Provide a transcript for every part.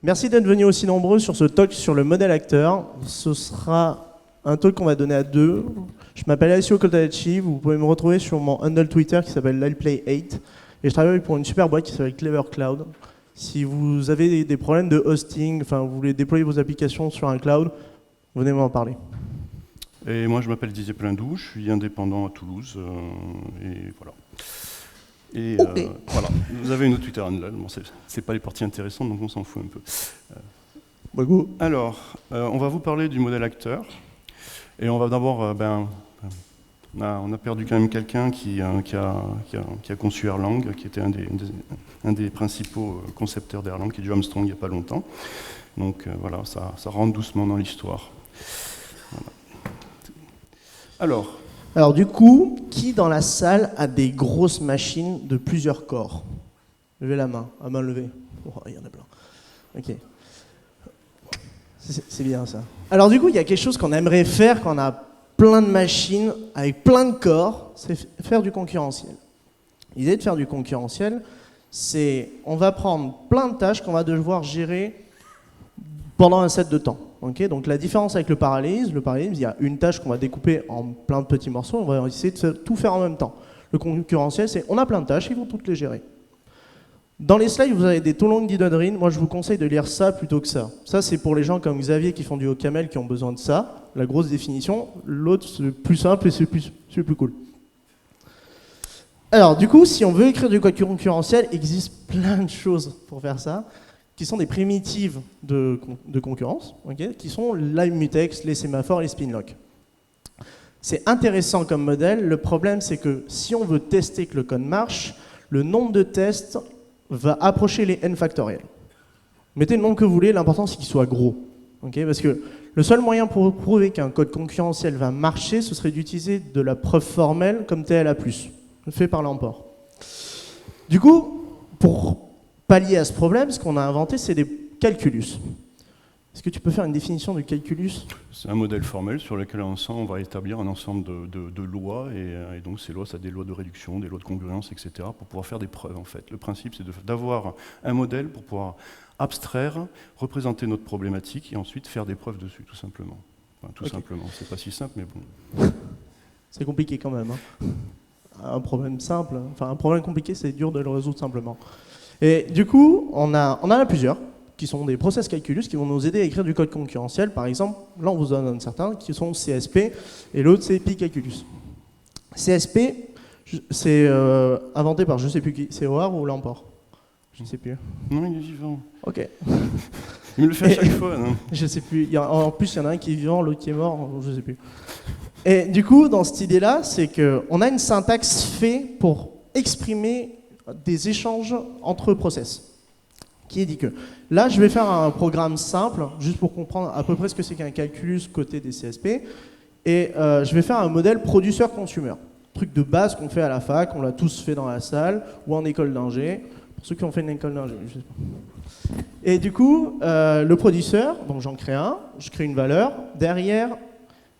Merci d'être venus aussi nombreux sur ce talk sur le modèle acteur. Ce sera un talk qu'on va donner à deux. Je m'appelle Alessio Coltadacci, vous pouvez me retrouver sur mon handle Twitter qui s'appelle LilePlay8 et je travaille pour une super boîte qui s'appelle Clever Cloud. Si vous avez des problèmes de hosting, enfin vous voulez déployer vos applications sur un cloud, venez m'en parler. Et moi je m'appelle Didier Plindou, je suis indépendant à Toulouse et voilà. Et voilà, vous avez une autre Twitter handle, bon, c'est pas les parties intéressantes donc on s'en fout un peu. Alors, on va vous parler du modèle acteur et on va d'abord, on a perdu quand même quelqu'un qui a conçu Erlang, qui était un des principaux concepteurs d'Erlang, qui est du Armstrong il n'y a pas longtemps. Donc voilà, ça rentre doucement dans l'histoire. Voilà. Alors du coup, qui dans la salle a des grosses machines de plusieurs corps? Levez la main, à main levée. Oh, il y en a plein. Ok. C'est bien ça. Alors du coup, il y a quelque chose qu'on aimerait faire quand on a plein de machines avec plein de corps, c'est faire du concurrentiel. L'idée de faire du concurrentiel, c'est on va prendre plein de tâches qu'on va devoir gérer pendant un set de temps. Okay, donc la différence avec le parallélisme, il y a une tâche qu'on va découper en plein de petits morceaux, on va essayer de tout faire en même temps. Le concurrentiel, c'est on a plein de tâches, ils vont toutes les gérer. Dans les slides, vous avez des Tolong Didodrin, moi je vous conseille de lire ça plutôt que ça. Ça c'est pour les gens comme Xavier qui font du OCaml qui ont besoin de ça, la grosse définition. L'autre c'est plus simple et c'est plus cool. Alors du coup, si on veut écrire du code concurrentiel, il existe plein de choses pour faire ça, qui sont des primitives de concurrence, okay, qui sont l'IMutex, les sémaphores, les spinlock. C'est intéressant comme modèle, le problème c'est que si on veut tester que le code marche, le nombre de tests va approcher les n factoriels. Mettez le nombre que vous voulez, l'important c'est qu'il soit gros. Okay, parce que le seul moyen pour prouver qu'un code concurrentiel va marcher, ce serait d'utiliser de la preuve formelle comme TLA+, fait par l'emport. Du coup, pour pallier à ce problème, ce qu'on a inventé, c'est des calculus. Est-ce que tu peux faire une définition du calculus? C'est un modèle formel sur lequel on va établir un ensemble de lois, et donc ces lois, ça a des lois de réduction, des lois de congruence, etc., pour pouvoir faire des preuves, en fait. Le principe, c'est d'avoir un modèle pour pouvoir abstraire, représenter notre problématique, et ensuite faire des preuves dessus, tout simplement. Enfin, tout simplement, c'est pas si simple, mais bon. C'est compliqué quand même. Hein. Un problème simple, enfin un problème compliqué, c'est dur de le résoudre simplement. Et du coup, on en a plusieurs, qui sont des process calculus qui vont nous aider à écrire du code concurrentiel. Par exemple, là on vous en donne certains, qui sont CSP, et l'autre c'est PiCalculus. CSP, c'est inventé par je sais plus qui, c'est Hoare ou Lamport? Je ne sais plus. Non, il est vivant. Ok. Il me le fait à chaque fois, non? Je sais plus. En plus, il y en a un qui est vivant, l'autre qui est mort, je ne sais plus. Et du coup, dans cette idée-là, c'est qu'on a une syntaxe faite pour exprimer des échanges entre process, qui est dit que là, je vais faire un programme simple, juste pour comprendre à peu près ce que c'est qu'un calculus côté des CSP, et je vais faire un modèle producer-consumer. Truc de base qu'on fait à la fac, on l'a tous fait dans la salle, ou en école d'ingé, pour ceux qui ont fait une école d'ingé, je sais pas. Et du coup, le produceur, donc j'en crée un, je crée une valeur, derrière,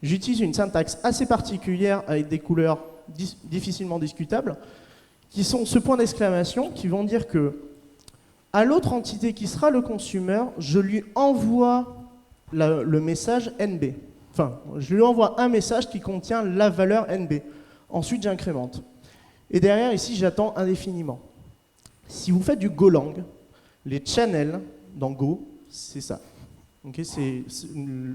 j'utilise une syntaxe assez particulière avec des couleurs difficilement discutables, qui sont ce point d'exclamation, qui vont dire que à l'autre entité qui sera le consumer, je lui envoie le message NB. Enfin, je lui envoie un message qui contient la valeur NB. Ensuite, j'incrémente. Et derrière, ici, j'attends indéfiniment. Si vous faites du Golang, les channels dans Go, c'est ça. Okay,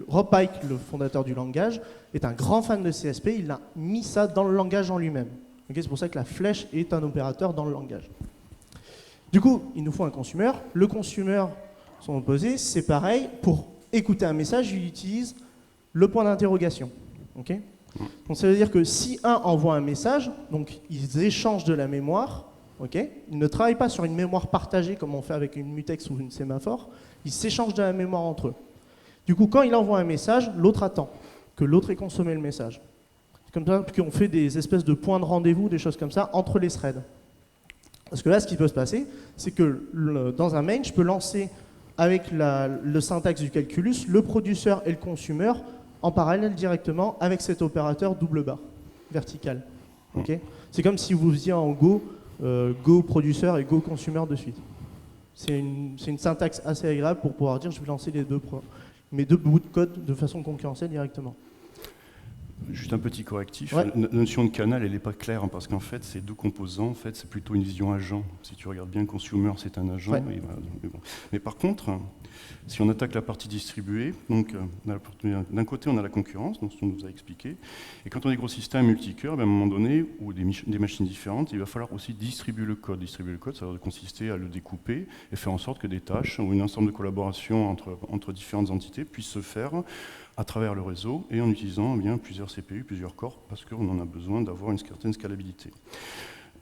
Rob Pike, le fondateur du langage, est un grand fan de CSP. Il a mis ça dans le langage en lui-même. Okay, c'est pour ça que la flèche est un opérateur dans le langage. Du coup, il nous faut un consumer. Le consumer, son opposé, c'est pareil. Pour écouter un message, il utilise le point d'interrogation. Okay, donc ça veut dire que si un envoie un message, donc ils échangent de la mémoire. Okay, ils ne travaillent pas sur une mémoire partagée comme on fait avec une mutex ou une sémaphore. Ils s'échangent de la mémoire entre eux. Du coup, quand il envoie un message, l'autre attend que l'autre ait consommé le message. C'est comme ça qu'on fait des espèces de points de rendez-vous, des choses comme ça, entre les threads. Parce que là, ce qui peut se passer, c'est que dans un main, je peux lancer avec le syntaxe du calculus, le produceur et le consumer en parallèle directement avec cet opérateur double barre, vertical. Okay, c'est comme si vous faisiez en Go, Go produceur et Go consumer de suite. C'est une syntaxe assez agréable pour pouvoir dire je vais lancer mes deux bouts de code de façon concurrentielle directement. Juste un petit correctif, Ouais. la notion de canal, elle n'est pas claire, hein, parce qu'en fait, ces deux composants, en fait, c'est plutôt une vision agent. Si tu regardes bien, consumer, c'est un agent. Ouais. Et voilà, mais, bon. Mais par contre, si on attaque la partie distribuée, donc d'un côté, on a la concurrence, donc ce qu'on nous a expliqué, et quand on a des gros systèmes multicœurs, à un moment donné, ou des machines différentes, il va falloir aussi distribuer le code. Distribuer le code, ça va consister à le découper et faire en sorte que des tâches ou un ensemble de collaboration entre différentes entités puissent se faire à travers le réseau et en utilisant bien plusieurs CPU, plusieurs corps, parce qu'on en a besoin d'avoir une certaine scalabilité.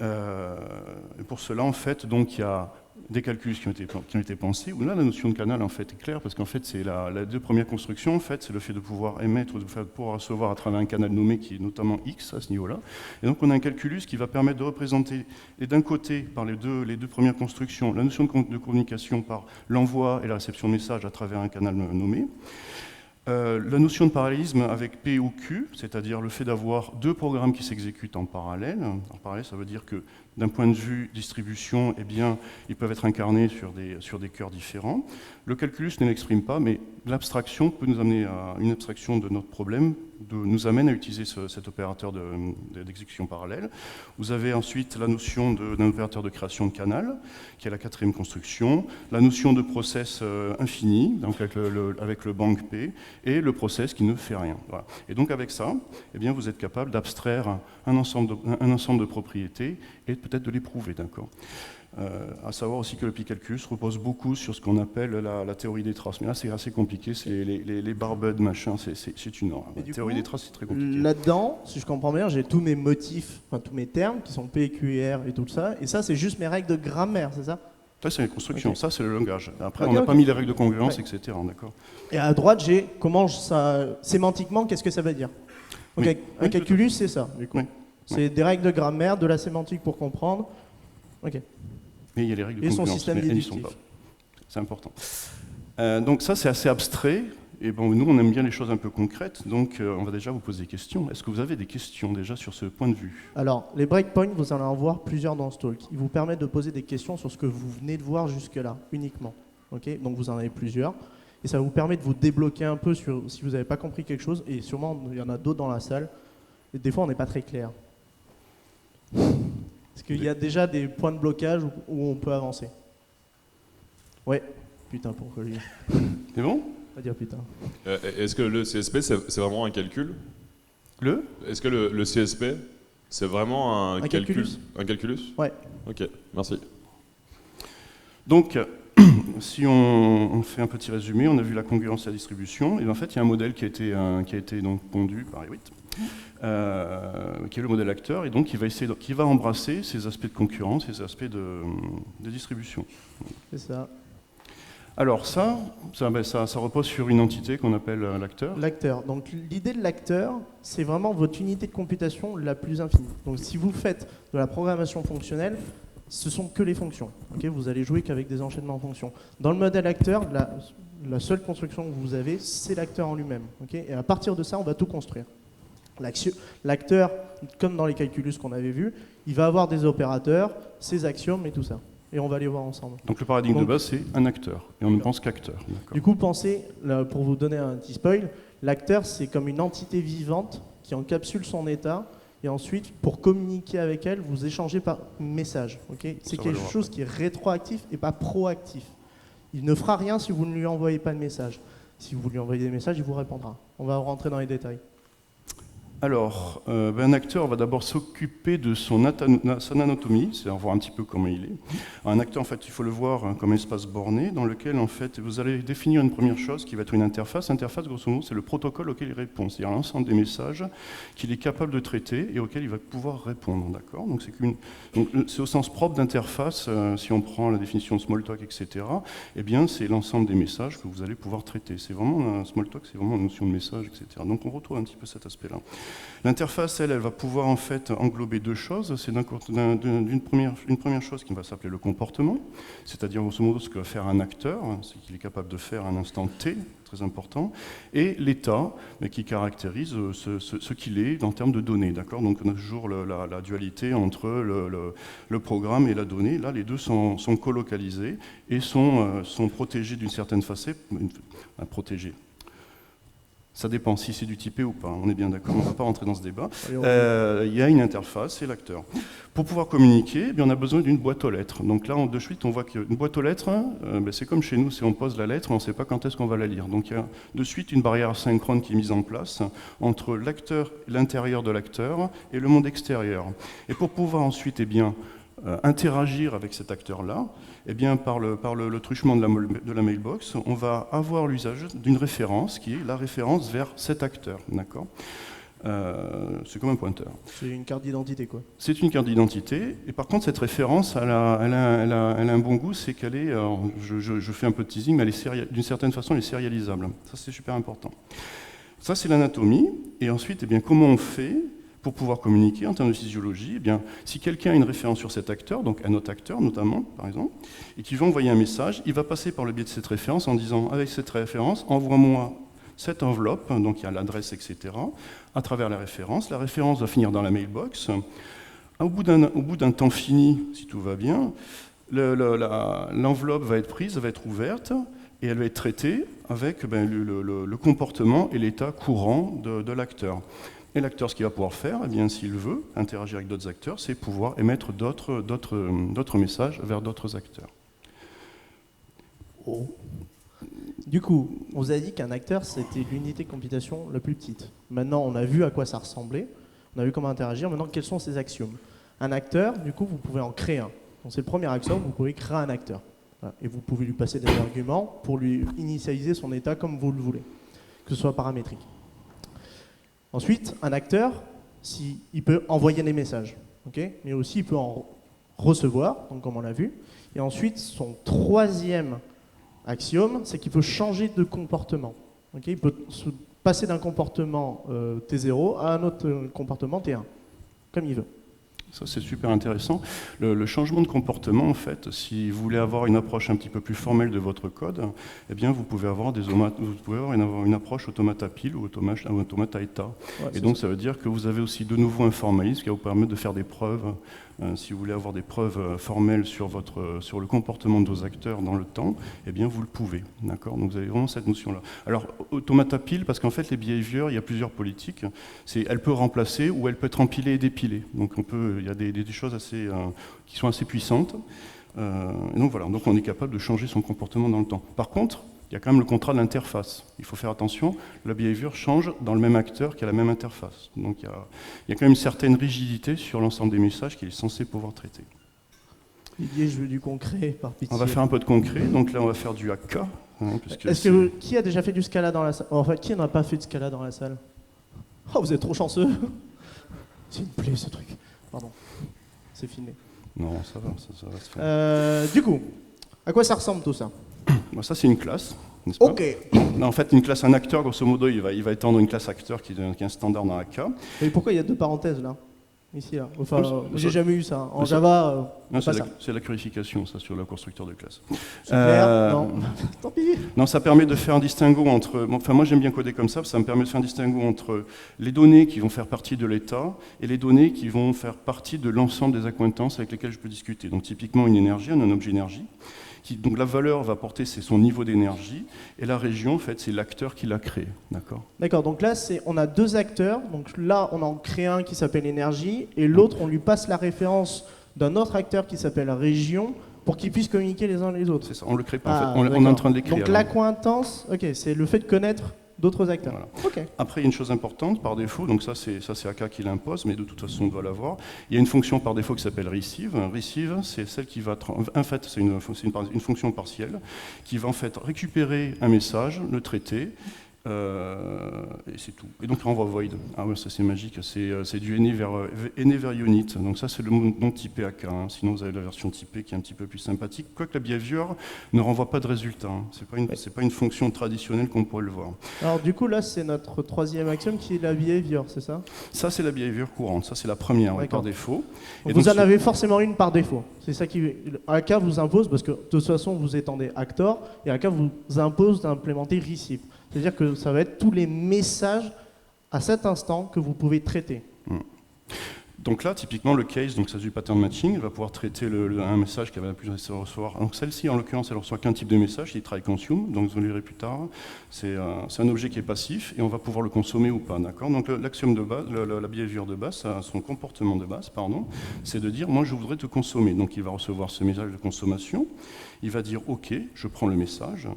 Et pour cela, en fait, donc, il y a des calculs qui ont été pensés, où là, la notion de canal, en fait, est claire, parce qu'en fait, c'est la deux premières constructions, en fait, c'est le fait de pouvoir émettre, de pouvoir recevoir à travers un canal nommé, qui est notamment X, à ce niveau-là. Et donc, on a un calculus qui va permettre de représenter, et d'un côté, par les deux premières constructions, la notion de communication par l'envoi et la réception de messages à travers un canal nommé. La notion de parallélisme avec P ou Q, c'est-à-dire le fait d'avoir deux programmes qui s'exécutent en parallèle. En parallèle, ça veut dire que d'un point de vue distribution, eh bien, ils peuvent être incarnés sur des cœurs différents. Le calculus ne l'exprime pas, mais l'abstraction peut nous amener à une abstraction de notre problème, nous amène à utiliser cet opérateur d'exécution parallèle. Vous avez ensuite la notion d'un opérateur de création de canal, qui est la quatrième construction, la notion de process infini, donc avec le banc P, et le process qui ne fait rien. Voilà. Et donc avec ça, eh bien, vous êtes capable d'abstraire un ensemble de propriétés et peut-être de les prouver, d'accord. À savoir aussi que le Picalculus repose beaucoup sur ce qu'on appelle la théorie des traces. Mais là, c'est assez compliqué, c'est les barbuds, machin, c'est une horreur. La théorie des traces, c'est très compliqué. Là-dedans, si je comprends bien, j'ai tous mes motifs, enfin tous mes termes qui sont P, Q et R et tout ça, et ça, c'est juste mes règles de grammaire, c'est ça? Ça, c'est les constructions, okay. Ça, c'est le langage. Après, okay, on n'a okay. pas mis les règles de congruence, ouais. Etc. D'accord. Et à droite, j'ai comment ça, sémantiquement, qu'est-ce que ça veut dire? Donc, oui. Un calculus, c'est ça, du coup. Oui. C'est des règles de grammaire, de la sémantique pour comprendre. Ok. Et il y a les règles de congruence, son système déductif. C'est important. Donc ça, c'est assez abstrait. Et bon, nous, on aime bien les choses un peu concrètes. Donc, on va déjà vous poser des questions. Est-ce que vous avez des questions déjà sur ce point de vue? Alors, les breakpoints, vous allez en voir plusieurs dans ce talk. Ils vous permettent de poser des questions sur ce que vous venez de voir jusque-là, uniquement. Okay, donc, vous en avez plusieurs. Et ça vous permet de vous débloquer un peu sur, si vous n'avez pas compris quelque chose. Et sûrement, il y en a d'autres dans la salle. Et des fois, on n'est pas très clair. Est-ce qu'il y a déjà des points de blocage où on peut avancer? Ouais, putain, pourquoi lui? C'est bon? On va dire putain. Est-ce que le CSP, c'est vraiment un calcul? Est-ce que le CSP, c'est vraiment un calculus? Un calculus? Ouais. Ok, merci. Donc, si on fait un petit résumé, on a vu la congruence et la distribution, et en fait, il y a un modèle qui a été donc pondu par Hewitt, qui est le modèle acteur, et donc qui va embrasser ces aspects de concurrence, ces aspects de distribution. C'est ça. Alors ça repose sur une entité qu'on appelle l'acteur. L'acteur. Donc l'idée de l'acteur, c'est vraiment votre unité de computation la plus infinie. Donc si vous faites de la programmation fonctionnelle, ce sont que les fonctions. Okay, vous allez jouer qu'avec des enchaînements en fonctions. Dans le modèle acteur, la seule construction que vous avez, c'est l'acteur en lui-même. Okay, et à partir de ça, on va tout construire. L'acteur, comme dans les calculus qu'on avait vus, il va avoir des opérateurs, ses axiomes et tout ça. Et on va les voir ensemble. Donc le paradigme de base, c'est un acteur. Et on ne pense qu'acteur. Du coup, pensez, là, pour vous donner un petit spoil, l'acteur, c'est comme une entité vivante qui encapsule son état. Et ensuite, pour communiquer avec elle, vous échangez par message. Okay, c'est quelque chose qui est rétroactif et pas proactif. Il ne fera rien si vous ne lui envoyez pas de message. Si vous lui envoyez des messages, il vous répondra. On va rentrer dans les détails. Alors, un acteur va d'abord s'occuper de son anatomie, c'est-à-dire voir un petit peu comment il est. Un acteur, en fait, il faut le voir comme un espace borné dans lequel, en fait, vous allez définir une première chose qui va être une interface. L'interface, grosso modo, c'est le protocole auquel il répond, c'est-à-dire l'ensemble des messages qu'il est capable de traiter et auxquels il va pouvoir répondre, d'accord ? Donc, c'est au sens propre d'interface, si on prend la définition de Smalltalk, etc., eh bien, c'est l'ensemble des messages que vous allez pouvoir traiter. C'est vraiment, Smalltalk, c'est vraiment une notion de message, etc. Donc, on retrouve un petit peu cet aspect-là. L'interface, elle va pouvoir en fait englober deux choses. C'est une première chose qui va s'appeler le comportement, c'est-à-dire grosso modo ce que va faire un acteur, ce qu'il est capable de faire à un instant T, très important, et l'état qui caractérise ce qu'il est en termes de données. D'accord ? Donc on a toujours la dualité entre le programme et la donnée. Là, les deux sont colocalisés et sont protégés d'une certaine façon. Protégés. Ça dépend si c'est du typé ou pas, on est bien d'accord, on ne va pas rentrer dans ce débat. Il y a une interface, c'est l'acteur. Pour pouvoir communiquer, on a besoin d'une boîte aux lettres. Donc là, de suite, on voit qu'une boîte aux lettres, c'est comme chez nous, c'est on pose la lettre, on ne sait pas quand est-ce qu'on va la lire. Donc il y a de suite une barrière asynchrone qui est mise en place entre l'acteur, l'intérieur de l'acteur et le monde extérieur. Et pour pouvoir ensuite interagir avec cet acteur-là, par le truchement de la mailbox, on va avoir l'usage d'une référence qui est la référence vers cet acteur. D'accord ? C'est comme un pointeur. C'est une carte d'identité, quoi. C'est une carte d'identité, et par contre, cette référence, elle a un bon goût, c'est qu'elle est, je fais un peu de teasing, mais d'une certaine façon, elle est sérialisable. Ça, c'est super important. Ça, c'est l'anatomie, et ensuite, comment on fait pour pouvoir communiquer en termes de physiologie? Si quelqu'un a une référence sur cet acteur, donc un autre acteur notamment, par exemple, et qui va envoyer un message, il va passer par le biais de cette référence en disant, avec cette référence, envoie-moi cette enveloppe, donc il y a l'adresse, etc., à travers la référence. La référence va finir dans la mailbox. Au bout d'un temps fini, si tout va bien, l'enveloppe va être prise, va être ouverte, et elle va être traitée avec le comportement et l'état courant de l'acteur. Et l'acteur, ce qu'il va pouvoir faire, s'il veut interagir avec d'autres acteurs, c'est pouvoir émettre d'autres messages vers d'autres acteurs. Oh. Du coup, on vous a dit qu'un acteur, c'était l'unité de computation la plus petite. Maintenant, on a vu à quoi ça ressemblait, on a vu comment interagir, maintenant, quels sont ses axiomes? Un acteur, du coup, vous pouvez en créer un. Donc, c'est le premier axiome, vous pouvez créer un acteur. Voilà. Et vous pouvez lui passer des arguments pour lui initialiser son état comme vous le voulez, que ce soit paramétrique. Ensuite, un acteur, il peut envoyer des messages, okay, mais aussi il peut en recevoir, donc comme on l'a vu. Et ensuite, son troisième axiome, c'est qu'il peut changer de comportement. Okay, il peut passer d'un comportement T0 à un autre comportement T1, comme il veut. Ça, c'est super intéressant. Le changement de comportement, en fait, si vous voulez avoir une approche un petit peu plus formelle de votre code, vous pouvez avoir une approche automata pile ou automata état. Ouais, et donc, ça veut dire que vous avez aussi de nouveau un formalisme qui va vous permettre de faire des preuves. Si vous voulez avoir des preuves formelles sur le comportement de vos acteurs dans le temps, vous le pouvez. D'accord ? Donc, vous avez vraiment cette notion-là. Alors, automata pile, parce qu'en fait, les behaviors, il y a plusieurs politiques. Elle peut remplacer ou elle peut être empilée et dépilée. Donc, il y a des choses qui sont assez puissantes. Et donc voilà, donc on est capable de changer son comportement dans le temps. Par contre, il y a quand même le contrat d'interface. Il faut faire attention, la behavior change dans le même acteur qui a la même interface. Donc il y a quand même une certaine rigidité sur l'ensemble des messages qu'il est censé pouvoir traiter. Didier, je veux du concret, par pitié. On va faire un peu de concret, donc là on va faire du AK. Qui a déjà fait du Scala dans la salle? Enfin, qui n'a pas fait de Scala dans la salle? Oh, vous êtes trop chanceux. C'est une plaie ce truc. Pardon, c'est filmé. Non, ça va se faire. Du coup, à quoi ça ressemble tout ça? Ça, c'est une classe, n'est-ce pas? Ok. En fait, une classe, un acteur, grosso modo, il va étendre une classe acteur qui est un standard dans AK. Et pourquoi il y a deux parenthèses là? Ici, là. Enfin, j'ai jamais eu ça. En Java, c'est la purification, ça, sur le constructeur de classe. Non, tant pis. Non, ça permet de faire un distinguo entre... moi, j'aime bien coder comme ça me permet de faire un distinguo entre les données qui vont faire partie de l'état et les données qui vont faire partie de l'ensemble des accointances avec lesquelles je peux discuter. Donc, typiquement, une énergie, un objet énergie. Donc la valeur va porter, c'est son niveau d'énergie, et la région, en fait, c'est l'acteur qui l'a créé. D'accord, donc là, on a deux acteurs. Donc là, on en crée un qui s'appelle énergie, et l'autre, on lui passe la référence d'un autre acteur qui s'appelle région, pour qu'ils puissent communiquer les uns les autres. C'est ça, on ne le crée pas, en fait. On est en train de l'écrire. Donc l'accointance, c'est le fait de connaître d'autres acteurs. Voilà. Okay. Après, il y a une chose importante par défaut, donc ça c'est AK qui l'impose, mais de toute façon on doit l'avoir. Il y a une fonction par défaut qui s'appelle receive. Receive, c'est celle qui va, en fait, c'est une fonction partielle qui va en fait récupérer un message, le traiter, Et c'est tout. Et donc il renvoie void. Ah ouais, ça c'est magique, c'est du any vers unit. Donc ça c'est le nom typé AK. Hein. Sinon vous avez la version typée qui est un petit peu plus sympathique. Quoique la behavior ne renvoie pas de résultat. Hein. C'est pas une fonction traditionnelle qu'on pourrait le voir. Alors du coup là c'est notre troisième axiome qui est la behavior, c'est ça? Ça c'est la behavior courante. Ça c'est la première par défaut. Et vous en avez forcément une par défaut. C'est ça qui AK vous impose, parce que de toute façon vous étendez actor et AK vous impose d'implémenter receive. C'est-à-dire que ça va être tous les messages à cet instant que vous pouvez traiter. Donc là, typiquement, le case, donc ça c'est du pattern matching, il va pouvoir traiter un message qu'elle va plus recevoir. Donc celle-ci, en l'occurrence, elle ne reçoit qu'un type de message, c'est try consume, donc vous le verrez plus tard. C'est un objet qui est passif et on va pouvoir le consommer ou pas. D'accord. Donc l'axiome de base, la behavior de base, son comportement de base, pardon, c'est de dire, moi je voudrais te consommer. Donc il va recevoir ce message de consommation, il va dire, ok, je prends le message.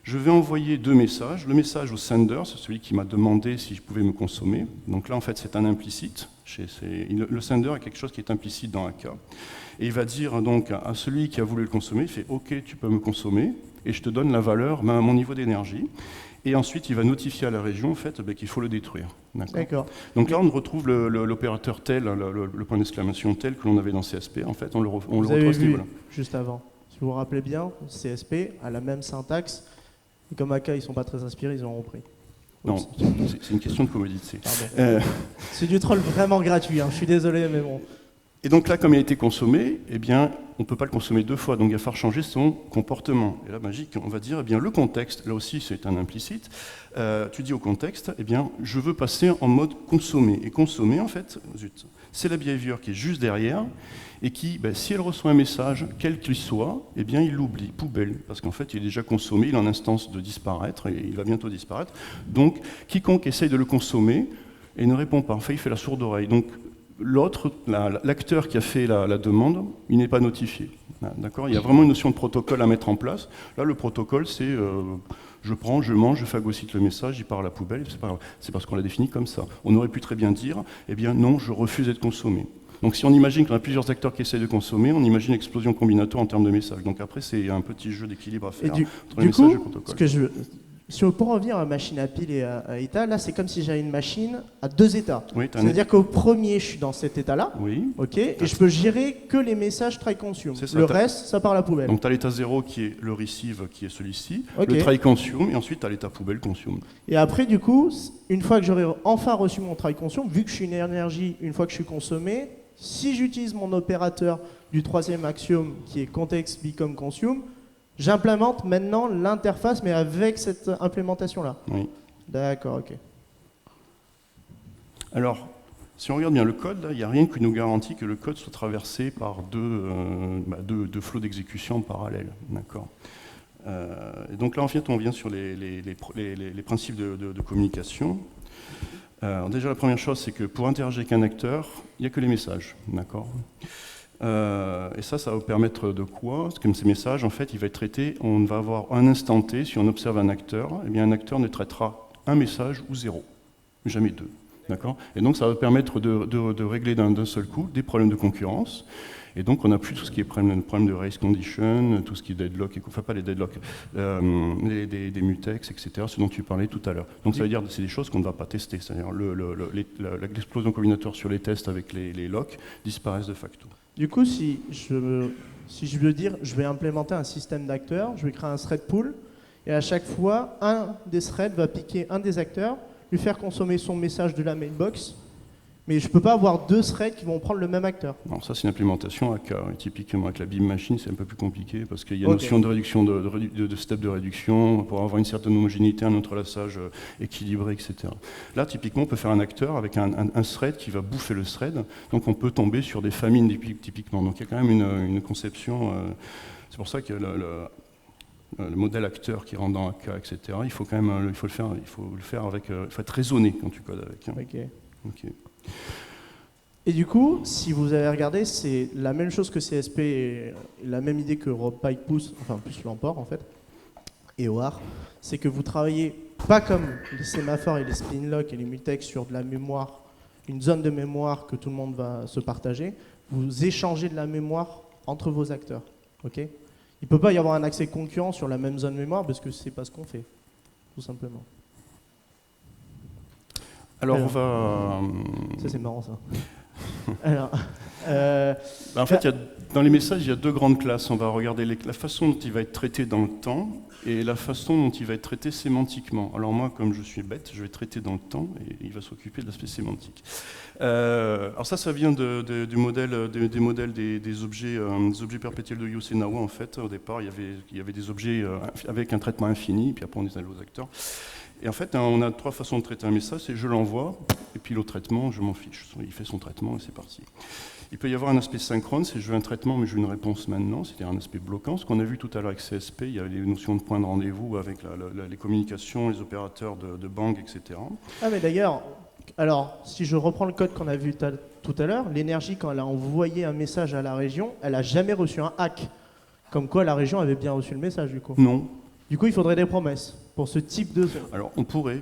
Je vais envoyer deux messages. Le message au sender, c'est celui qui m'a demandé si je pouvais me consommer. Donc là, en fait, c'est un implicite. Le sender est quelque chose qui est implicite dans AK. Et il va dire donc à celui qui a voulu le consommer, il fait « Ok, tu peux me consommer, et je te donne la valeur à mon niveau d'énergie. » Et ensuite, il va notifier à la région en fait, qu'il faut le détruire. D'accord. Donc là, on retrouve l'opérateur tel, le point d'exclamation tel que l'on avait dans CSP. En fait, on le retrouve à ce niveau-là. Juste avant. Si vous vous rappelez bien, CSP a la même syntaxe. Et comme AK, ils ne sont pas très inspirés, ils ont repris. Non, c'est une question de commodité. C'est du troll vraiment gratuit, hein. Je suis désolé, mais bon. Et donc là, comme il a été consommé, eh bien, on ne peut pas le consommer deux fois, donc il va falloir changer son comportement. Et là, magique, on va dire, eh bien, le contexte, là aussi c'est un implicite, tu dis au contexte, eh bien, je veux passer en mode consommer. Et consommer, en fait, c'est la behavior qui est juste derrière, et qui, si elle reçoit un message, quel qu'il soit, eh bien, il l'oublie, poubelle, parce qu'en fait, il est déjà consommé, il est en instance de disparaître, et il va bientôt disparaître. Donc, quiconque essaye de le consommer et ne répond pas, enfin, il fait la sourde oreille. Donc, l'autre, l'acteur qui a fait la demande, il n'est pas notifié. D'accord. Il y a vraiment une notion de protocole à mettre en place. Là, le protocole, c'est je prends, je mange, je phagocyte le message, il part à la poubelle, c'est pas grave. C'est parce qu'on l'a défini comme ça. On aurait pu très bien dire, eh bien non, je refuse d'être consommé. Donc si on imagine qu'on a plusieurs acteurs qui essayent de consommer, on imagine l'explosion combinatoire en termes de messages. Donc après, c'est un petit jeu d'équilibre à faire entre les messages et le protocole. Pour revenir à machine à pile et à état, là c'est comme si j'avais une machine à deux états. Oui, c'est-à-dire qu'au premier, je suis dans cet état-là, oui, et je peux gérer que les messages try consume. Le reste, ça part à la poubelle. Donc tu as l'état 0 qui est le receive, qui est celui-ci, le try consume, et ensuite tu as l'état poubelle consume. Et après, du coup, une fois que j'aurai enfin reçu mon try consume, vu que je suis une énergie, une fois que je suis consommé, si j'utilise mon opérateur du troisième axiome qui est context become consume, j'implémente maintenant l'interface, mais avec cette implémentation-là. Oui. D'accord, ok. Alors, si on regarde bien le code, il n'y a rien qui nous garantit que le code soit traversé par deux flots d'exécution en parallèle. D'accord. Et donc là, en fait, on vient sur les principes de communication. Alors déjà, la première chose, c'est que pour interagir avec un acteur, il n'y a que les messages. D'accord. Et ça va vous permettre de quoi? Parce que comme ces messages, en fait, il va être traité, on va avoir un instant T, si on observe un acteur, eh bien un acteur ne traitera un message ou zéro, jamais deux. D'accord. Et donc ça va permettre de régler d'un seul coup des problèmes de concurrence. Et donc on n'a plus tout ce qui est problème de race condition, tout ce qui est deadlock, enfin pas les deadlocks, des mutex, etc., ce dont tu parlais tout à l'heure. Donc ça veut dire que c'est des choses qu'on ne va pas tester, c'est-à-dire l'explosion combinatoire sur les tests avec les locks disparaissent de facto. Du coup, si je veux dire, je vais implémenter un système d'acteurs, je vais créer un thread pool, et à chaque fois, un des threads va piquer un des acteurs, lui faire consommer son message de la mailbox, mais je ne peux pas avoir deux threads qui vont prendre le même acteur. Non, ça c'est une implémentation AK. Typiquement avec la beam machine, c'est un peu plus compliqué parce qu'il y a une notion de réduction, de step de réduction pour avoir une certaine homogénéité, un entrelaçage équilibré, etc. Là, typiquement, on peut faire un acteur avec un thread qui va bouffer le thread, donc on peut tomber sur des famines typiquement. Donc il y a quand même une conception. C'est pour ça que le modèle acteur qui rentre dans AK, etc. Il faut quand même, il faut le faire avec, il faut être raisonné quand tu codes avec. Hein. Ok. Et du coup, si vous avez regardé, c'est la même chose que CSP et la même idée que Rob Pike pousse, enfin plus l'emport en fait, et OAR, c'est que vous travaillez pas comme les sémaphores et les spin-lock et les mutex sur de la mémoire, une zone de mémoire que tout le monde va se partager, vous échangez de la mémoire entre vos acteurs. Okay. Il ne peut pas y avoir un accès concurrent sur la même zone mémoire parce que c'est pas ce qu'on fait, tout simplement. Alors, on va... Ça, c'est marrant, ça. Alors, en fait, dans les messages, il y a deux grandes classes. On va regarder la façon dont il va être traité dans le temps et la façon dont il va être traité sémantiquement. Alors moi, comme je suis bête, je vais traiter dans le temps et il va s'occuper de l'aspect sémantique. Alors ça vient des modèles des objets perpétuels de Yosenawa, en fait. Au départ, il y avait des objets avec un traitement infini, puis après on est allé aux acteurs. Et en fait, on a trois façons de traiter un message, c'est je l'envoie, et puis l'autre traitement, je m'en fiche. Il fait son traitement et c'est parti. Il peut y avoir un aspect synchrone, c'est je veux un traitement mais je veux une réponse maintenant, c'est-à-dire un aspect bloquant. Ce qu'on a vu tout à l'heure avec CSP, il y a les notions de point de rendez-vous avec les communications, les opérateurs de banque, etc. Ah mais d'ailleurs, alors si je reprends le code qu'on a vu tout à l'heure, l'énergie quand elle a envoyé un message à la région, elle n'a jamais reçu un hack. Comme quoi la région avait bien reçu le message du coup. Non. Du coup il faudrait des promesses pour ce type de... Alors on pourrait...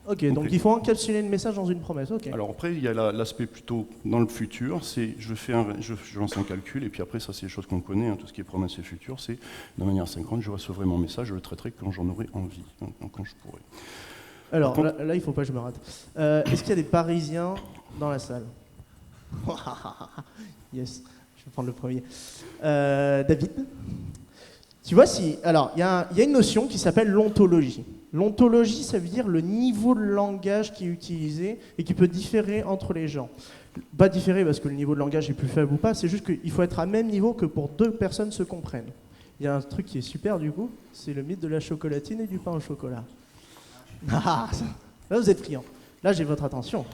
Ok, donc il faut encapsuler le message dans une promesse, ok. Alors après, il y a l'aspect plutôt dans le futur, c'est je lance un calcul, et puis après, ça c'est des choses qu'on connaît, tout ce qui est promesse et futur, c'est de manière synchrone, je recevrai mon message, je le traiterai quand j'en aurai envie, quand je pourrai. Alors là, il ne faut pas que je me rate. Est-ce qu'il y a des Parisiens dans la salle? Yes, je vais prendre le premier. David? Tu vois, alors, il y a une notion qui s'appelle l'ontologie. L'ontologie, ça veut dire le niveau de langage qui est utilisé et qui peut différer entre les gens. Pas différer parce que le niveau de langage est plus faible ou pas, c'est juste qu'il faut être à même niveau que pour deux personnes se comprennent. Il y a un truc qui est super du coup, c'est le mythe de la chocolatine et du pain au chocolat. Ah, là vous êtes friands. Là j'ai votre attention.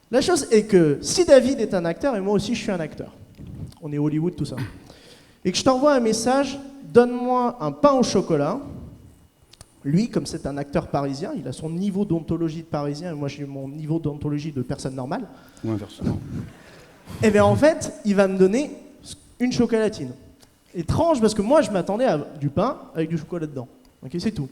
La chose est que si David est un acteur et moi aussi je suis un acteur, on est Hollywood tout ça, et que je t'envoie un message, donne-moi un pain au chocolat. Lui, comme c'est un acteur parisien, il a son niveau d'ontologie de parisien et moi j'ai mon niveau d'ontologie de personne normale. Ou inversement. Et bien en fait, il va me donner une chocolatine. Étrange parce que moi je m'attendais à du pain avec du chocolat dedans. Ok, c'est tout.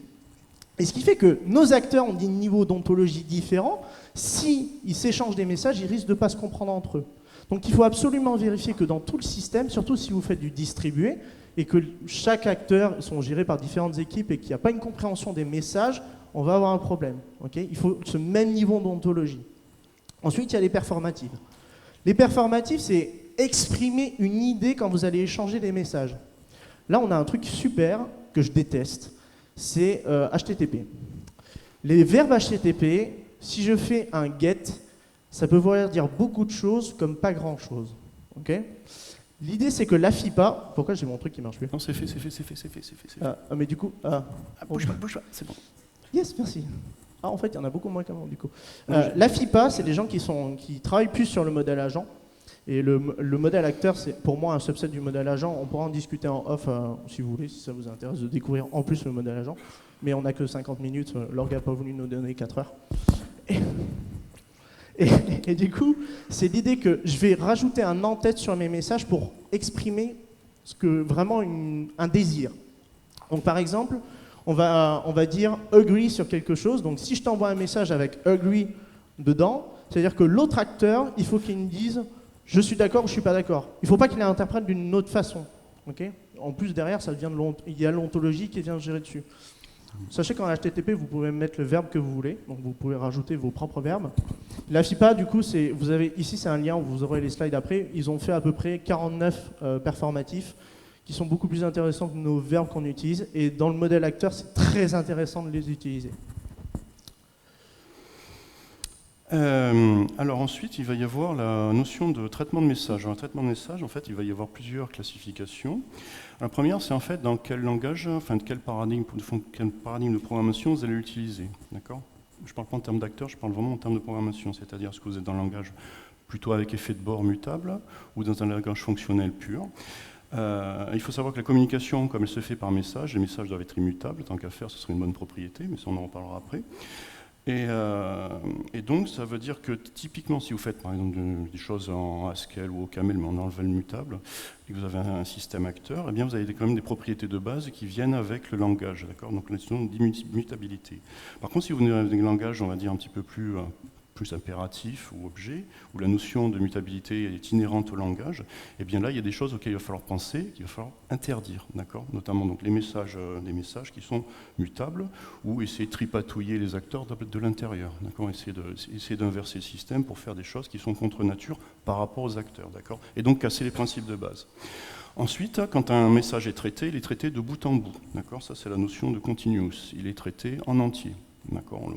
Et ce qui fait que nos acteurs ont des niveaux d'ontologie différents. S'ils s'échangent des messages, ils risquent de ne pas se comprendre entre eux. Donc il faut absolument vérifier que dans tout le système, surtout si vous faites du distribué, et que chaque acteur sont gérés par différentes équipes et qu'il n'y a pas une compréhension des messages, on va avoir un problème. Okay, il faut ce même niveau d'ontologie. Ensuite, il y a les performatives. Les performatives, c'est exprimer une idée quand vous allez échanger des messages. Là, on a un truc super que je déteste, c'est HTTP. Les verbes HTTP, si je fais un get, ça peut vouloir dire beaucoup de choses comme pas grand-chose. Okay, l'idée, c'est que l'AFIPA... Pourquoi j'ai mon truc qui marche plus? Non, c'est fait. Mais du coup... bouge pas, c'est bon. Yes, merci. Ah, en fait, il y en a beaucoup moins qu'avant, du coup. L'AFIPA, c'est des gens qui travaillent plus sur le modèle agent. Et le modèle acteur, c'est pour moi un subset du modèle agent. On pourra en discuter en off, si vous voulez, si ça vous intéresse de découvrir en plus le modèle agent. Mais on n'a que 50 minutes. L'org n'a pas voulu nous donner 4 heures. Et du coup, c'est l'idée que je vais rajouter un en-tête sur mes messages pour exprimer vraiment un désir. Donc par exemple, on va dire « agree » sur quelque chose. Donc si je t'envoie un message avec « agree » dedans, c'est-à-dire que l'autre acteur, il faut qu'il me dise « je suis d'accord » ou « je suis pas d'accord ». Il ne faut pas qu'il l'interprète d'une autre façon. Okay, en plus, derrière, il y a l'ontologie qui vient gérer dessus. Sachez qu'en HTTP, vous pouvez mettre le verbe que vous voulez, donc vous pouvez rajouter vos propres verbes. La FIPA, du coup, ici c'est un lien où vous aurez les slides après. Ils ont fait à peu près 49 performatifs qui sont beaucoup plus intéressants que nos verbes qu'on utilise. Et dans le modèle acteur, c'est très intéressant de les utiliser. Alors ensuite, il va y avoir la notion de traitement de message. Dans le traitement de message, en fait, il va y avoir plusieurs classifications. La première, c'est en fait dans quel langage, quel paradigme de programmation vous allez utiliser. D'accord ? Je ne parle pas en termes d'acteur, je parle vraiment en termes de programmation, c'est-à-dire est-ce que vous êtes dans un langage plutôt avec effet de bord mutable ou dans un langage fonctionnel pur. Il faut savoir que la communication, comme elle se fait par message, les messages doivent être immutables, tant qu'à faire, ce serait une bonne propriété, mais ça on en reparlera après. Et donc, ça veut dire que typiquement, si vous faites par exemple des choses en Haskell ou au Camel, mais en enlevant le mutable, et que vous avez un système acteur, eh bien, vous avez quand même des propriétés de base qui viennent avec le langage, d'accord ? Donc, la notion d'immutabilité. Par contre, si vous venez avec des langages, on va dire, un petit peu plus plus impératif ou objet, où la notion de mutabilité est inhérente au langage, et bien là, il y a des choses auxquelles il va falloir penser, qu'il va falloir interdire, d'accord ? Notamment donc, les messages qui sont mutables, ou essayer de tripatouiller les acteurs de l'intérieur, d'accord ? Essayer d'inverser le système pour faire des choses qui sont contre nature par rapport aux acteurs, d'accord ? Et donc casser les principes de base. Ensuite, quand un message est traité, il est traité de bout en bout. D'accord ? Ça, c'est la notion de continuous. Il est traité en entier. D'accord ?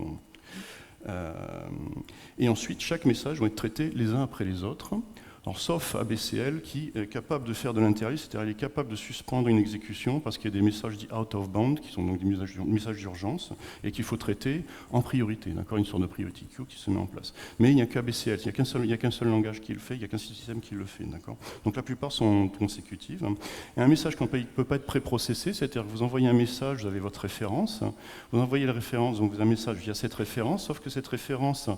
Et ensuite, chaque message va être traité les uns après les autres. Alors, sauf ABCL qui est capable de faire de l'interview, c'est-à-dire il est capable de suspendre une exécution parce qu'il y a des messages dits out of bound, qui sont donc des messages d'urgence, et qu'il faut traiter en priorité, d'accord, une sorte de priority queue qui se met en place. Mais il n'y a qu'ABCL, il n'y a qu'un seul langage qui le fait, il n'y a qu'un système qui le fait, d'accord. Donc la plupart sont consécutives. Et un message ne peut pas être préprocessé, c'est-à-dire que vous envoyez un message, vous avez votre référence, vous envoyez la référence, donc vous avez un message via cette référence, sauf que cette référence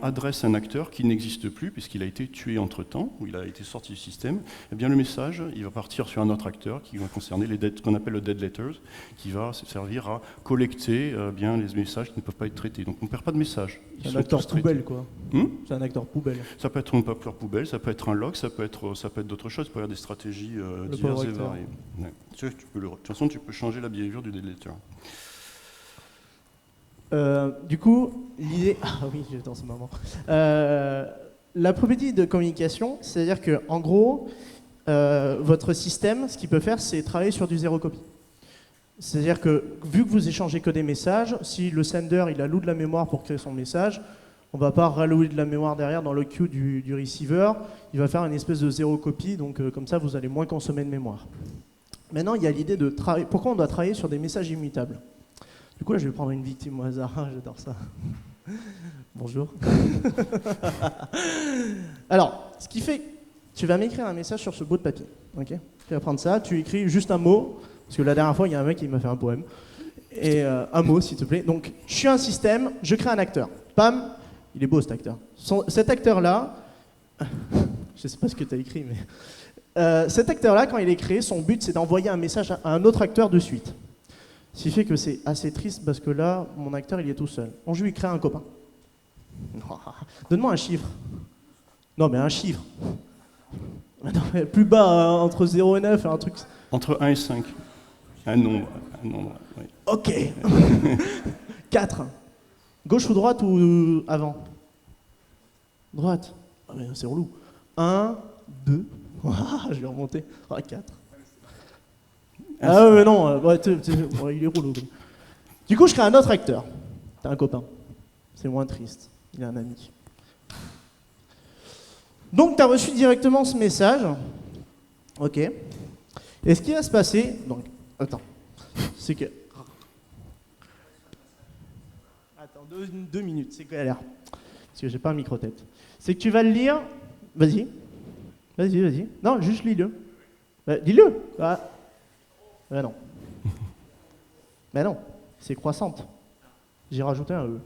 adresse un acteur qui n'existe plus puisqu'il a été tué entre-temps, ou il a été sorti du système. Le message, il va partir sur un autre acteur qui va concerner ce qu'on appelle le dead letters, qui va servir à collecter les messages qui ne peuvent pas être traités. Donc on ne perd pas de message. C'est un acteur poubelle, quoi. C'est un acteur poubelle. Ça peut être un acteur poubelle, ça peut être un log, ça peut être d'autres choses, il peut y avoir des stratégies diverses et variées. Ouais. De toute façon, tu peux changer la behavior du dead letter. Du coup, l'idée... Ah oui, j'étais dans ce moment. La problématique de communication, c'est-à-dire qu'en gros, votre système, ce qu'il peut faire, c'est travailler sur du zéro copie. C'est-à-dire que, vu que vous échangez que des messages, si le sender, il alloue de la mémoire pour créer son message, on ne va pas rallouer de la mémoire derrière dans le queue du receiver, il va faire une espèce de zéro copie, donc comme ça, vous allez moins consommer de mémoire. Maintenant, il y a l'idée de travailler... Pourquoi on doit travailler sur des messages immutables ? Du coup, là, je vais prendre une victime au hasard. J'adore ça. Bonjour. Alors, ce qui fait, tu vas m'écrire un message sur ce bout de papier. Okay, tu vas prendre ça, tu écris juste un mot, parce que la dernière fois, il y a un mec qui m'a fait un poème. Et un mot, s'il te plaît. Donc, je suis un système, je crée un acteur. Pam, il est beau cet acteur. Cet acteur-là, je ne sais pas ce que tu as écrit, mais... cet acteur-là, quand il est créé, son but, c'est d'envoyer un message à un autre acteur de suite. Ce qui fait que c'est assez triste parce que là, mon acteur, il est tout seul. Donc je lui crée un copain. Donne-moi un chiffre. Non, mais un chiffre. Non, mais plus bas, entre 0 et 9, un truc... Entre 1 et 5. Un nombre, oui. Ok. 4. Gauche ou droite ou avant ? Droite. Ah, mais c'est relou. 1, 2. Je vais remonter. 4. Ah ouais, mais non, il est relou. Du coup, je crée un autre acteur. T'as un copain. C'est moins triste. Il a un ami. Donc, tu as reçu directement ce message. Ok. Et ce qui va se passer... Donc, attends. C'est que... Attends, deux minutes, c'est galère. Parce que j'ai pas un micro-tête. C'est que tu vas le lire... Vas-y. Non, juste lis-le. Lis-le. Ah. Ben non. Ben non, c'est croissante. J'ai rajouté un E.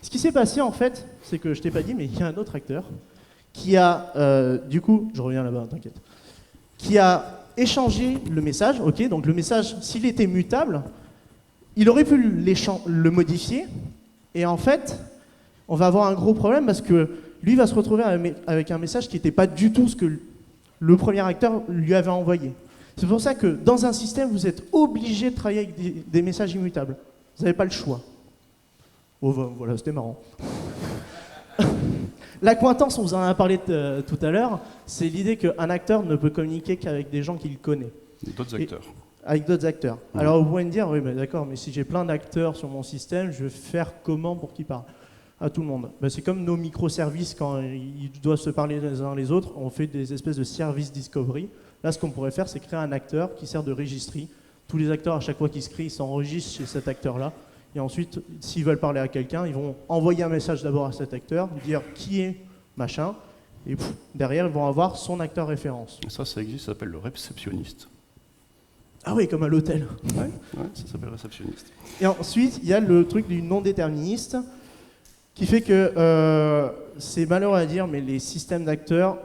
Ce qui s'est passé en fait, c'est que je t'ai pas dit, mais il y a un autre acteur qui a, du coup, je reviens là-bas, t'inquiète, qui a échangé le message, ok, donc le message, s'il était mutable, il aurait pu le modifier, et en fait, on va avoir un gros problème parce que lui va se retrouver avec un message qui n'était pas du tout ce que le premier acteur lui avait envoyé. C'est pour ça que dans un système, vous êtes obligé de travailler avec des messages immutables. Vous n'avez pas le choix. Oh, voilà, c'était marrant. L'accointance, on vous en a parlé tout à l'heure, c'est l'idée qu'un acteur ne peut communiquer qu'avec des gens qu'il connaît. D'autres acteurs. Avec d'autres acteurs. Ouais. Alors vous pouvez me dire, oui, mais d'accord, mais si j'ai plein d'acteurs sur mon système, je vais faire comment pour qu'ils parlent à tout le monde? C'est comme nos microservices, quand ils doivent se parler les uns les autres, on fait des espèces de services discovery. Là, ce qu'on pourrait faire, c'est créer un acteur qui sert de registry. Tous les acteurs, à chaque fois qu'ils se créent, ils s'enregistrent chez cet acteur-là. Et ensuite, s'ils veulent parler à quelqu'un, ils vont envoyer un message d'abord à cet acteur, dire qui est machin, et derrière, ils vont avoir son acteur référence. Ça existe, ça s'appelle le réceptionniste. Ah oui, comme à l'hôtel. Ouais, ça s'appelle réceptionniste. Et ensuite, il y a le truc du non déterministe, qui fait que, c'est malheureux à dire, mais les systèmes d'acteurs,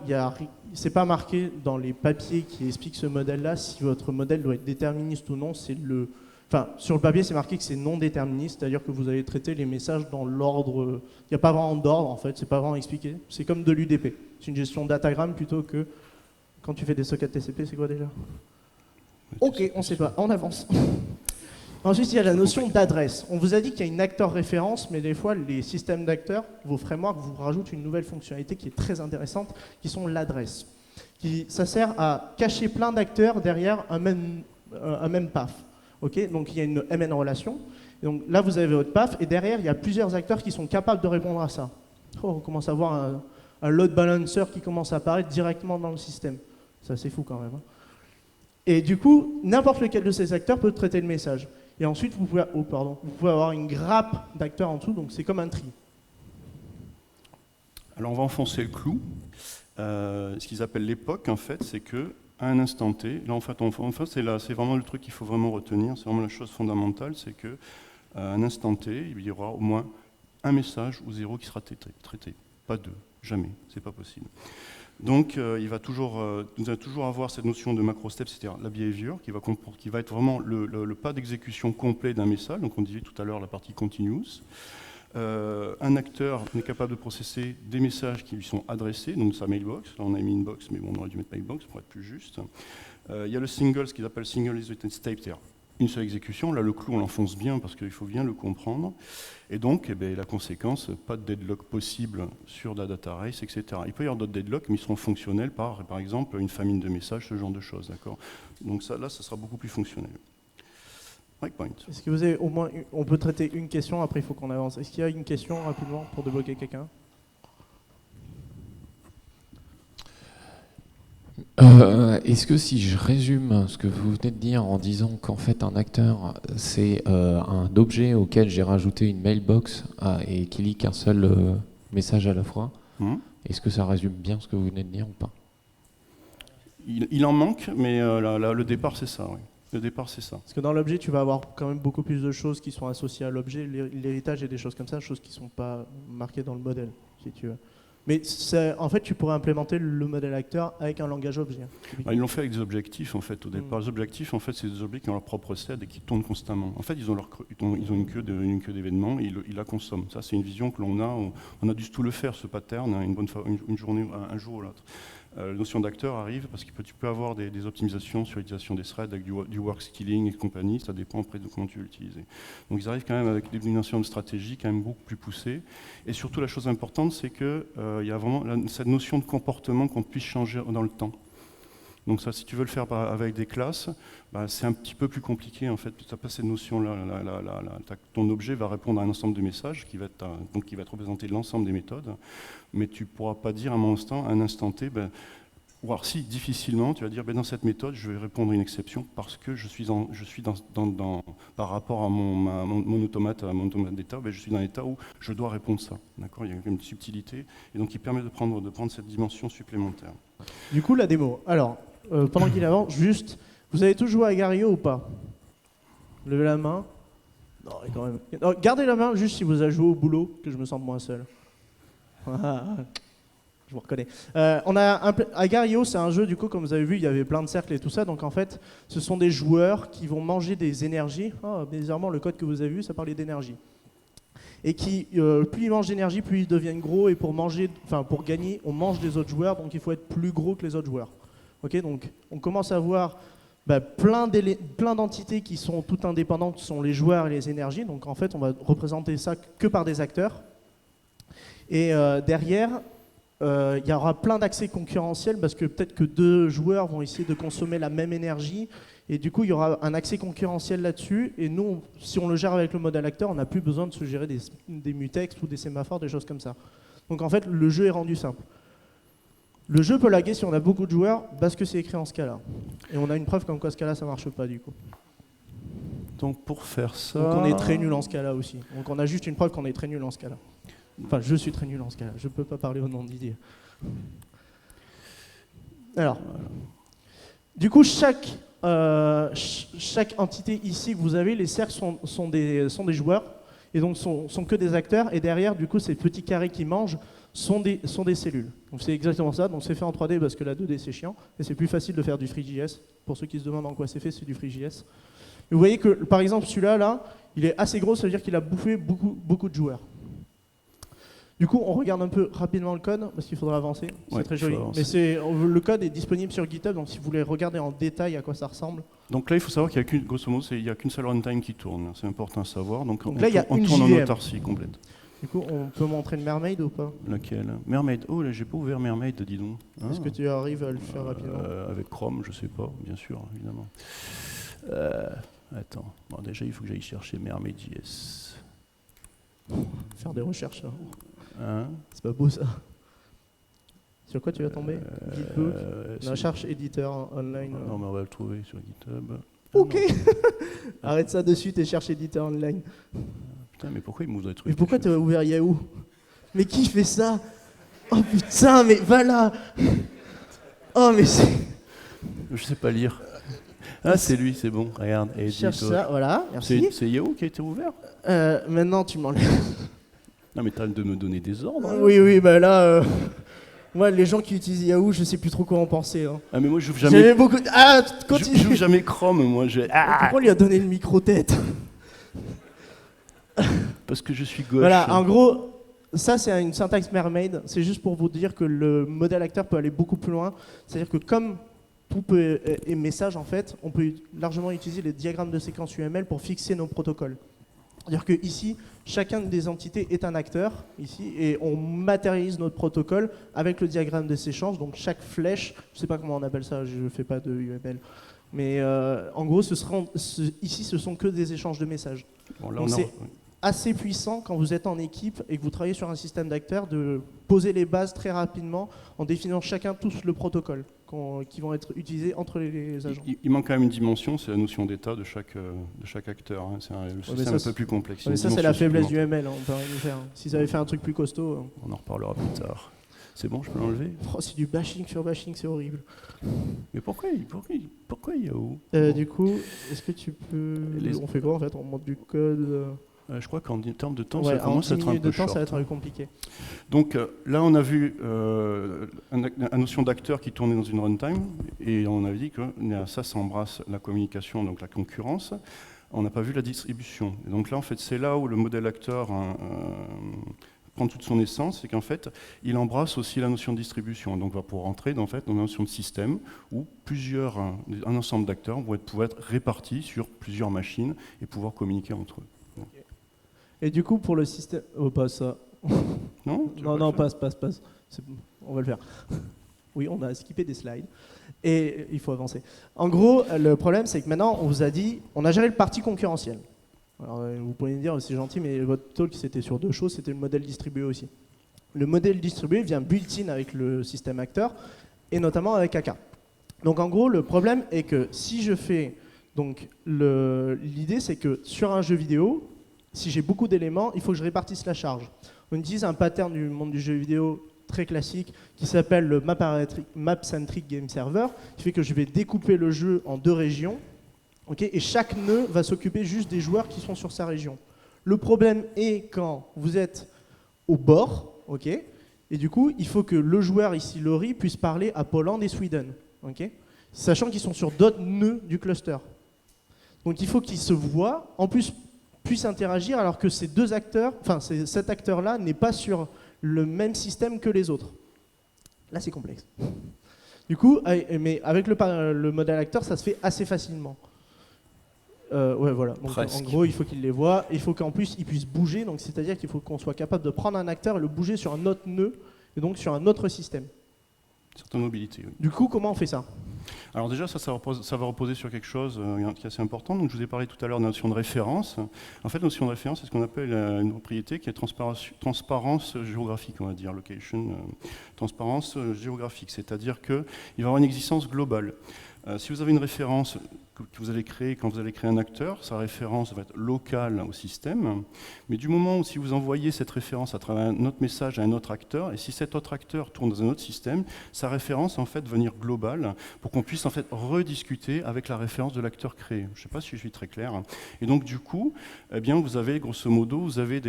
c'est pas marqué dans les papiers qui expliquent ce modèle-là si votre modèle doit être déterministe ou non, c'est Enfin, sur le papier, c'est marqué que c'est non déterministe, c'est-à-dire que vous allez traiter les messages dans l'ordre. Il n'y a pas vraiment d'ordre, en fait, c'est pas vraiment expliqué. C'est comme de l'UDP. C'est une gestion datagramme plutôt que quand tu fais des sockets TCP, c'est quoi déjà? Ok, on ne sait pas, on avance. Ensuite, il y a la notion d'adresse. On vous a dit qu'il y a une acteur référence, mais des fois, les systèmes d'acteurs, vos frameworks, vous rajoutent une nouvelle fonctionnalité qui est très intéressante, qui sont l'adresse. Ça sert à cacher plein d'acteurs derrière un même path. Okay, donc il y a une MN relation. Et donc là, vous avez votre path, et derrière, il y a plusieurs acteurs qui sont capables de répondre à ça. Oh, on commence à voir un load balancer qui commence à apparaître directement dans le système. C'est assez fou quand même. Hein. Et du coup, n'importe lequel de ces acteurs peut traiter le message. Et ensuite, vous pouvez avoir une grappe d'acteurs en dessous, donc c'est comme un tri. Alors on va enfoncer le clou. Ce qu'ils appellent l'époque, en fait, c'est que à un instant T, là en fait, c'est vraiment le truc qu'il faut vraiment retenir, c'est vraiment la chose fondamentale, c'est que à un instant T, il y aura au moins un message ou 0 qui sera traité. Pas 2, jamais, c'est pas possible. Donc vous allez toujours avoir cette notion de macro-step, c'est-à-dire la behavior, qui va être vraiment le pas d'exécution complet d'un message, donc on disait tout à l'heure la partie continuous. Un acteur est capable de processer des messages qui lui sont adressés, donc sa mailbox, là on a mis inbox, mais bon, on aurait dû mettre mailbox pour être plus juste. Il y a le single, ce qu'ils appellent single isolated state, c'est-à-dire une seule exécution. Là, le clou, on l'enfonce bien parce qu'il faut bien le comprendre. Et donc, la conséquence, pas de deadlock possible sur la data race, etc. Il peut y avoir d'autres deadlocks, mais ils seront fonctionnels par exemple, une famine de messages, ce genre de choses. Donc ça sera beaucoup plus fonctionnel. Breakpoint. Est-ce que vous avez au moins, on peut traiter une question, après il faut qu'on avance. Est-ce qu'il y a une question rapidement pour débloquer quelqu'un? Est-ce que si je résume ce que vous venez de dire en disant qu'en fait un acteur c'est un objet auquel j'ai rajouté une mailbox et qui lit qu'un seul message à la fois, est-ce que ça résume bien ce que vous venez de dire ou pas? Il en manque, mais le départ c'est ça, oui. Le départ, c'est ça. Parce que dans l'objet, tu vas avoir quand même beaucoup plus de choses qui sont associées à l'objet, l'héritage et des choses comme ça, choses qui ne sont pas marquées dans le modèle, si tu veux. Mais en fait, tu pourrais implémenter le modèle acteur avec un langage objet. Ils l'ont fait avec des objectifs, en fait, au départ. Les objectifs, en fait, c'est des objets qui ont leur propre thread et qui tournent constamment. En fait, ils ont une queue d'événements et ils la consomment. Ça, c'est une vision que l'on a. On a dû tout le faire, ce pattern, hein, une journée, un jour ou l'autre. La notion d'acteur arrive parce que tu peux avoir des optimisations sur l'utilisation des threads avec du work skilling et compagnie, ça dépend après de comment tu veux l'utiliser. Donc ils arrivent quand même avec des notions de stratégie quand même beaucoup plus poussées. Et surtout la chose importante, c'est qu'il y a vraiment cette notion de comportement qu'on puisse changer dans le temps. Donc ça, si tu veux le faire avec des classes, c'est un petit peu plus compliqué en fait. Tu n'as pas cette notion-là. Ton objet va répondre à un ensemble de messages qui va te représenter l'ensemble des méthodes, mais tu ne pourras pas dire à un instant T, ou alors si, difficilement, tu vas dire dans cette méthode, je vais répondre à une exception parce que je suis par rapport à mon automate d'état, je suis dans l'état où je dois répondre ça. D'accord, il y a une subtilité, et donc il permet de prendre cette dimension supplémentaire. Du coup, la démo. Alors, pendant qu'il avance, juste, vous avez tous joué à Agar.io ou pas? Levez la main. Non, quand même. Non, gardez la main juste si vous avez joué au boulot, que je me sente moins seul. Je vous reconnais. Agar.io, c'est un jeu, du coup, comme vous avez vu, il y avait plein de cercles et tout ça. Donc en fait, ce sont des joueurs qui vont manger des énergies. Bizarrement, le code que vous avez vu, ça parlait d'énergie. Et qui, plus ils mangent d'énergie, plus ils deviennent gros. Et pour gagner, on mange des autres joueurs. Donc il faut être plus gros que les autres joueurs. Okay, donc on commence à voir plein d'entités qui sont toutes indépendantes, qui sont les joueurs et les énergies. Donc en fait, on va représenter ça que par des acteurs. Et derrière, il y aura plein d'accès concurrentiels parce que peut-être que deux joueurs vont essayer de consommer la même énergie. Et du coup, il y aura un accès concurrentiel là-dessus. Et nous, si on le gère avec le modèle acteur, on n'a plus besoin de se gérer des mutex ou des sémaphores, des choses comme ça. Donc en fait, le jeu est rendu simple. Le jeu peut laguer si on a beaucoup de joueurs parce que c'est écrit en Scala. Et on a une preuve comme quoi Scala ça marche pas du coup. Donc pour faire ça... Donc on est très nul en Scala aussi. Donc on a juste une preuve qu'on est très nul en Scala. Enfin, je suis très nul en Scala. Je peux pas parler au nom de Didier. Alors, du coup, chaque entité ici que vous avez, les cercles sont des joueurs et donc sont que des acteurs. Et derrière, du coup, ces petits carrés qui mangent sont des cellules. Donc c'est exactement ça. Donc c'est fait en 3D parce que la 2D c'est chiant et c'est plus facile de faire du FreeJS. Pour ceux qui se demandent en quoi c'est fait, c'est du FreeJS. Et vous voyez que par exemple celui-là, là, il est assez gros, ça veut dire qu'il a bouffé beaucoup de joueurs. Du coup, on regarde un peu rapidement le code parce qu'il faudra avancer. C'est très joli. Mais le code est disponible sur GitHub, donc si vous voulez regarder en détail à quoi ça ressemble. Donc là, il faut savoir qu'il y a grosso modo, il n'y a qu'une seule runtime qui tourne. C'est important à savoir. Donc là, on tourne en autarcie complète. Du coup, on peut montrer le Mermaid ou pas? Laquelle? Mermaid. Oh, là, j'ai pas ouvert Mermaid, dis donc. Est-ce que tu arrives à le faire rapidement? Avec Chrome, je sais pas, bien sûr, évidemment. Attends. Bon, déjà, il faut que j'aille chercher Mermaid.js. Faire des recherches. Hein? C'est pas beau ça. Sur quoi tu vas tomber? Gitbook. Cherche éditeur online. Non, mais on va le trouver sur GitHub. Ok. Arrête ça de suite et cherche éditeur online. Putain, mais pourquoi il m'ouvre des trucs? Mais pourquoi tu as ouvert Yahoo? Mais qui fait ça? Oh putain, mais va là. Oh mais c'est... Je sais pas lire. Ah, c'est lui, c'est bon. Regarde. Cherche ça, voilà. Merci. C'est Yahoo qui a été ouvert? Maintenant, tu m'enlèves. Non, mais t'as de me donner des ordres. Hein. Oui, bah là... Moi, les gens qui utilisent Yahoo, je sais plus trop quoi en penser. Hein. Ah, mais moi, j'ouvre jamais... J'avais beaucoup... Ah, continue. J'ouvre jamais Chrome, moi. Pourquoi on lui a donné le micro-tête? Parce que je suis gauche. Voilà, en gros, ça c'est une syntaxe Mermaid. C'est juste pour vous dire que le modèle acteur peut aller beaucoup plus loin. C'est-à-dire que comme tout peut est message, en fait, on peut largement utiliser les diagrammes de séquence UML pour fixer nos protocoles. C'est-à-dire que ici, chacune des entités est un acteur, ici, et on matérialise notre protocole avec le diagramme de séquence. Donc chaque flèche, je ne sais pas comment on appelle ça, je ne fais pas de UML. Mais en gros, ici, ce sont que des échanges de messages. Bon, là, donc c'est assez puissant quand vous êtes en équipe et que vous travaillez sur un système d'acteurs de poser les bases très rapidement en définissant chacun tous le protocole qui vont être utilisés entre les agents. Il manque quand même une dimension, c'est la notion d'état de chaque acteur. Hein. C'est le système un peu plus complexe. Mais ça, c'est la faiblesse du ML, on peut rien y faire. S'ils avaient fait un truc plus costaud... On en reparlera plus tard. C'est bon, je peux l'enlever? Oh, c'est du bashing sur bashing, c'est horrible. Mais pourquoi Yahoo? Du coup, est-ce que tu peux... On fait quoi en fait? On monte du code je crois qu'en termes de temps, ça commence à être un peu short. Ça va être un peu compliqué. Donc là, on a vu la notion d'acteur qui tournait dans une runtime, et on a dit que ça s'embrasse la communication, donc la concurrence. On n'a pas vu la distribution. Et donc là, en fait, c'est là où le modèle acteur prend toute son essence, c'est qu'en fait, il embrasse aussi la notion de distribution. Donc, on va pouvoir entrer dans la notion de système où un ensemble d'acteurs vont pouvoir être répartis sur plusieurs machines et pouvoir communiquer entre eux. Okay. Et du coup, pour le système... Oh, pas ça. Non, passe. On va le faire. Oui, on a skippé des slides. Et il faut avancer. En gros, le problème, c'est que maintenant, on vous a dit... On a géré le parti concurrentiel. Alors, vous pourriez me dire, c'est gentil, mais votre talk, c'était sur deux choses. C'était le modèle distribué aussi. Le modèle distribué vient built-in avec le système acteur, et notamment avec AK. Donc, en gros, le problème est que si je fais... Donc, l'idée, c'est que sur un jeu vidéo... Si j'ai beaucoup d'éléments, il faut que je répartisse la charge. On utilise un pattern du monde du jeu vidéo très classique qui s'appelle le Map-Centric Game Server, qui fait que je vais découper le jeu en deux régions, okay, et chaque nœud va s'occuper juste des joueurs qui sont sur sa région. Le problème est quand vous êtes au bord, okay, et du coup, il faut que le joueur, ici Laurie, puisse parler à Pologne et Sweden, okay, sachant qu'ils sont sur d'autres nœuds du cluster. Donc il faut qu'ils se voient, en plus puissent interagir alors que ces deux acteurs, cet acteur-là n'est pas sur le même système que les autres. Là, c'est complexe. Du coup, mais avec le modèle acteur, ça se fait assez facilement. Ouais, voilà. Donc, en gros, il faut qu'il les voit. Il faut qu'en plus, ils puissent bouger. Donc, c'est-à-dire qu'il faut qu'on soit capable de prendre un acteur et le bouger sur un autre nœud, et donc sur un autre système. Certaine mobilité, oui. Du coup, comment on fait ça? Alors déjà, ça va reposer sur quelque chose qui est assez important. Donc, je vous ai parlé tout à l'heure de la notion de référence. En fait, la notion de référence, c'est ce qu'on appelle une propriété qui est transparence géographique, on va dire, location, transparence géographique. C'est-à-dire qu'il va y avoir une existence globale. Si vous avez une référence que vous allez créer quand vous allez créer un acteur, sa référence va être locale au système, mais du moment où si vous envoyez cette référence à travers un autre message à un autre acteur, et si cet autre acteur tourne dans un autre système, sa référence en fait devenir globale pour qu'on puisse en fait rediscuter avec la référence de l'acteur créé. Je ne sais pas si je suis très clair. Et donc du coup, eh bien, vous avez grosso modo, vous avez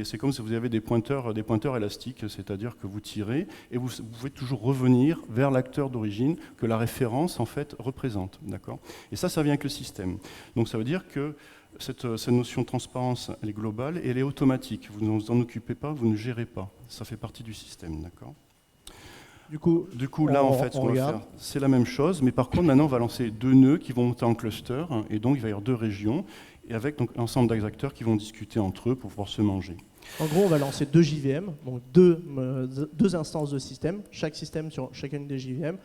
c'est comme si vous avez des pointeurs élastiques, c'est-à-dire que vous tirez et vous pouvez toujours revenir vers l'acteur d'origine que la référence en fait représente, d'accord ? Et ça vient avec le système. Donc ça veut dire que cette notion de transparence, elle est globale et elle est automatique. Vous ne vous en occupez pas, vous ne gérez pas. Ça fait partie du système, d'accord ? Du coup, là, en fait, ce qu'on va faire, c'est la même chose, mais par contre, maintenant, on va lancer 2 nœuds qui vont monter en cluster, et donc il va y avoir 2 régions, et avec donc l'ensemble d'acteurs qui vont discuter entre eux pour pouvoir se manger. En gros, on va lancer 2 JVM, donc 2 instances de système, chaque système sur chacune des JVM.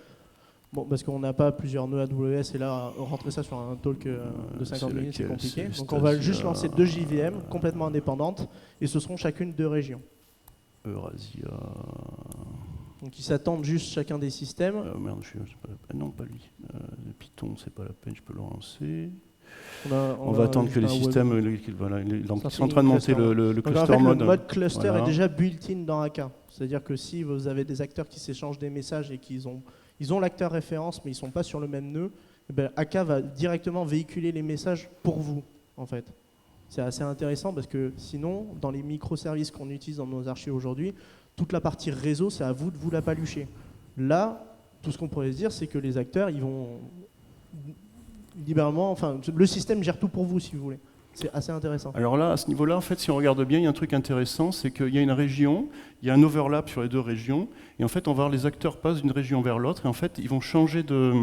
Bon, parce qu'on n'a pas plusieurs nœuds AWS, et là, rentrer ça sur un talk de 50 minutes, c'est compliqué. Donc on va juste lancer 2 JVM complètement indépendantes, et ce seront chacune 2 régions. Eurasia. Donc ils s'attendent juste chacun des systèmes. Merde, non, pas lui. Python, c'est pas la peine, je peux le relancer. On va attendre que les systèmes. Donc ils sont en train de monter le cluster mode. Le mode cluster est déjà built-in dans AK. C'est-à-dire que si vous avez des acteurs qui s'échangent des messages et qu'ils ont l'acteur référence, mais ils ne sont pas sur le même nœud, eh bien, AK va directement véhiculer les messages pour vous, en fait. C'est assez intéressant parce que sinon, dans les microservices qu'on utilise dans nos archives aujourd'hui, toute la partie réseau, c'est à vous de vous la palucher. Là, tout ce qu'on pourrait se dire, c'est que les acteurs, ils vont libéralement, enfin, le système gère tout pour vous, si vous voulez. C'est assez intéressant. Alors là, à ce niveau-là, en fait, si on regarde bien, il y a un truc intéressant, c'est qu'il y a une région, il y a un overlap sur les 2 régions, et en fait, on va voir les acteurs passent d'une région vers l'autre, et en fait, ils vont changer de...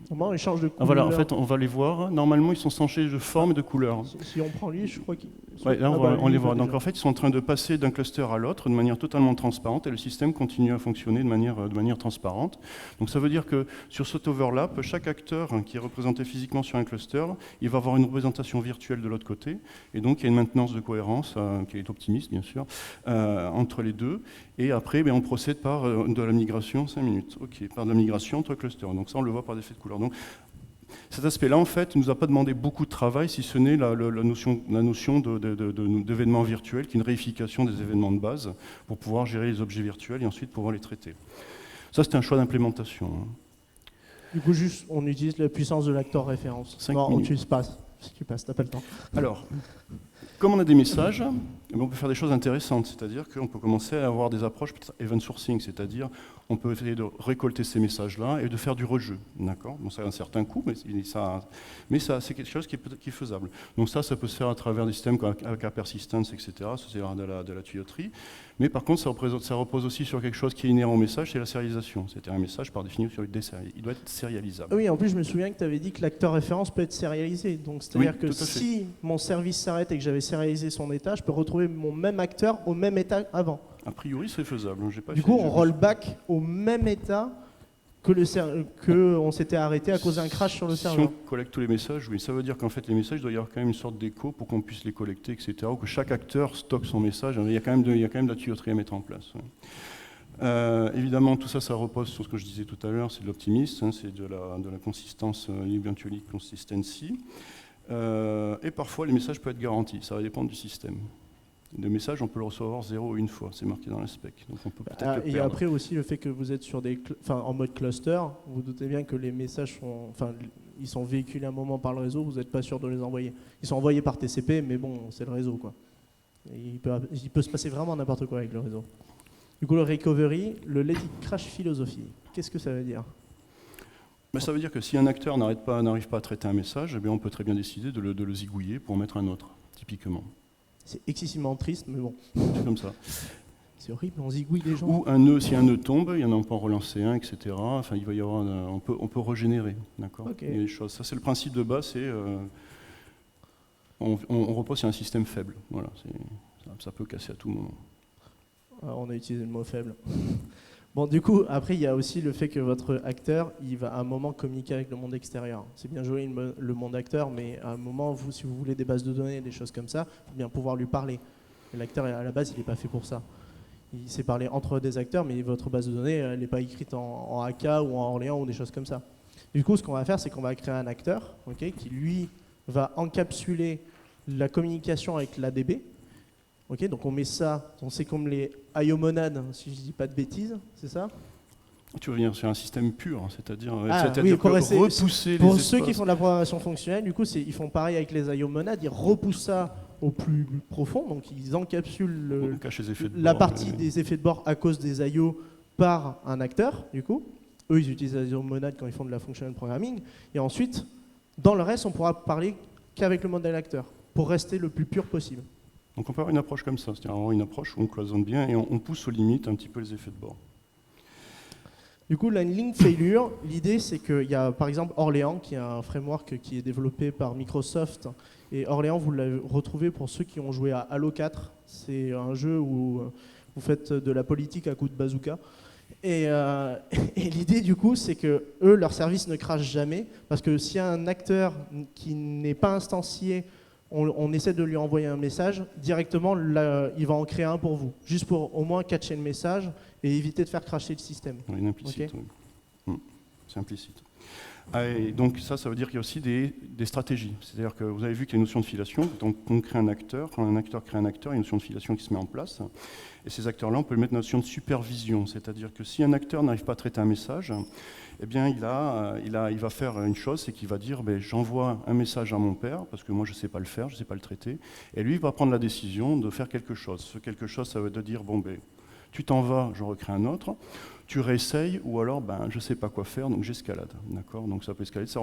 Comment ils changent de couleur. Voilà, en fait, on va les voir. Normalement, ils sont changés de forme et de couleur. Si on prend lui, je crois qu'ils... Ouais, là, on les voit. Donc, en fait, ils sont en train de passer d'un cluster à l'autre de manière totalement transparente, et le système continue à fonctionner de manière transparente. Donc, ça veut dire que sur cet overlap, chaque acteur qui est représenté physiquement sur un cluster, il va avoir une représentation virtuelle de l'autre côté, et donc il y a une maintenance de cohérence qui est optimiste bien sûr entre les deux, et après on procède par de la migration 5 minutes, par de la migration entre clusters, donc ça on le voit par effet de couleur. Donc cet aspect-là en fait ne nous a pas demandé beaucoup de travail, si ce n'est la notion d'événements virtuels, qui est une réification des événements de base pour pouvoir gérer les objets virtuels et ensuite pouvoir les traiter. Ça c'est un choix d'implémentation. Du coup juste on utilise la puissance de l'acteur référence. 5 non, minutes. on n'utilise pas. Si tu passes, t'as pas le temps. Alors, comme on a des messages, on peut faire des choses intéressantes, c'est-à-dire qu'on peut commencer à avoir des approches event sourcing, c'est-à-dire on peut essayer de récolter ces messages-là et de faire du rejeu, d'accord ? Bon, ça a un certain coût, mais ça c'est quelque chose qui est faisable. Donc ça peut se faire à travers des systèmes comme AK Persistence, etc., ça c'est de la tuyauterie, mais par contre ça repose aussi sur quelque chose qui est inhérent au message, c'est la sérialisation, c'est-à-dire un message par définition il doit être sérialisable. Oui, en plus je me souviens que tu avais dit que l'acteur référence peut être sérialisé, donc c'est-à-dire oui, que si mon service s'arrête et que j'avais sérialisé son état, je peux retrouver mon même acteur au même état avant. A priori, c'est faisable. Du coup, on roll back au même état que on s'était arrêté à cause d'un crash sur le serveur. Si on collecte tous les messages, oui, ça veut dire qu'en fait, les messages, il doit y avoir quand même une sorte d'écho pour qu'on puisse les collecter, etc., ou que chaque acteur stocke son message. Il y a quand même de la tuyauterie à mettre en place. Évidemment, tout ça, ça repose sur ce que je disais tout à l'heure, c'est de l'optimisme, c'est de la consistance, eventually consistency. Et parfois, les messages peuvent être garantis, ça va dépendre du système. Le message, on peut le recevoir 0 ou 1 fois, c'est marqué dans la spec, donc on peut peut-être le perdre. Et après aussi, le fait que vous êtes en mode cluster, vous doutez bien que les messages ils sont véhiculés à un moment par le réseau, vous n'êtes pas sûr de les envoyer. Ils sont envoyés par TCP, mais bon, c'est le réseau, quoi. Et il peut se passer vraiment n'importe quoi avec le réseau. Du coup, le recovery, le let it crash philosophie, qu'est-ce que ça veut dire ? Mais ça veut dire que si un acteur n'arrive pas à traiter un message, eh bien on peut très bien décider de le zigouiller pour en mettre un autre, typiquement. C'est excessivement triste, mais bon. C'est comme ça. C'est horrible, on zigouille les gens. Ou un nœud, si un nœud tombe, il y en a, on peut en relancer un, etc. Enfin, il va y avoir, on peut régénérer, d'accord. Okay. Il y a des choses. Ça, c'est le principe de base, c'est on repose sur un système faible. Voilà, ça peut casser à tout moment. Alors, on a utilisé le mot faible. Bon, du coup, après, il y a aussi le fait que votre acteur, il va à un moment communiquer avec le monde extérieur. C'est bien joué le monde acteur, mais à un moment, si vous voulez des bases de données, des choses comme ça, il faut bien pouvoir lui parler. Et l'acteur, à la base, il n'est pas fait pour ça. Il sait parler entre des acteurs, mais votre base de données, elle n'est pas écrite en AK ou en Orléans ou des choses comme ça. Du coup, ce qu'on va faire, c'est qu'on va créer un acteur, okay, qui lui va encapsuler la communication avec l'ADB. Okay, donc on met ça, c'est comme les IO monades, si je ne dis pas de bêtises, c'est ça? Tu veux venir sur un système pur, c'est-à-dire repousser pour ceux qui font de la programmation fonctionnelle, du coup, ils font pareil avec les IO monades, ils repoussent ça au plus profond, donc ils encapsulent la partie des effets de bord à cause des IO par un acteur, du coup. Eux, ils utilisent les IO monades quand ils font de la functional programming, et ensuite, dans le reste, on pourra parler qu'avec le modèle acteur, pour rester le plus pur possible. Donc on peut avoir une approche comme ça, c'est-à-dire une approche où on cloisonne bien et on pousse aux limites un petit peu les effets de bord. Du coup, la link failure, l'idée c'est qu'il y a par exemple Orléans, qui est un framework qui est développé par Microsoft. Et Orléans, vous l'avez retrouvé pour ceux qui ont joué à Halo 4. C'est un jeu où vous faites de la politique à coups de bazooka. Et l'idée du coup, c'est que eux, leur service ne crache jamais, parce que s'il y a un acteur qui n'est pas instancié, on essaie de lui envoyer un message, directement, là, il va en créer un pour vous, juste pour au moins catcher le message et éviter de faire crasher le système. Oui, implicite, okay. Oui. C'est implicite. Et donc ça veut dire qu'il y a aussi des stratégies. C'est-à-dire que vous avez vu qu'il y a une notion de filiation. Donc on crée un acteur, quand un acteur crée un acteur, il y a une notion de filiation qui se met en place. Et ces acteurs-là, on peut mettre une notion de supervision. C'est-à-dire que si un acteur n'arrive pas à traiter un message, eh bien il va faire une chose, c'est qu'il va dire j'envoie un message à mon père, parce que moi je ne sais pas le faire, je ne sais pas le traiter. Et lui, il va prendre la décision de faire quelque chose. Ce quelque chose, ça veut dire tu t'en vas, je recrée un autre. Tu réessayes, ou alors je ne sais pas quoi faire, donc j'escalade. D'accord ? Donc ça peut escalader. Ça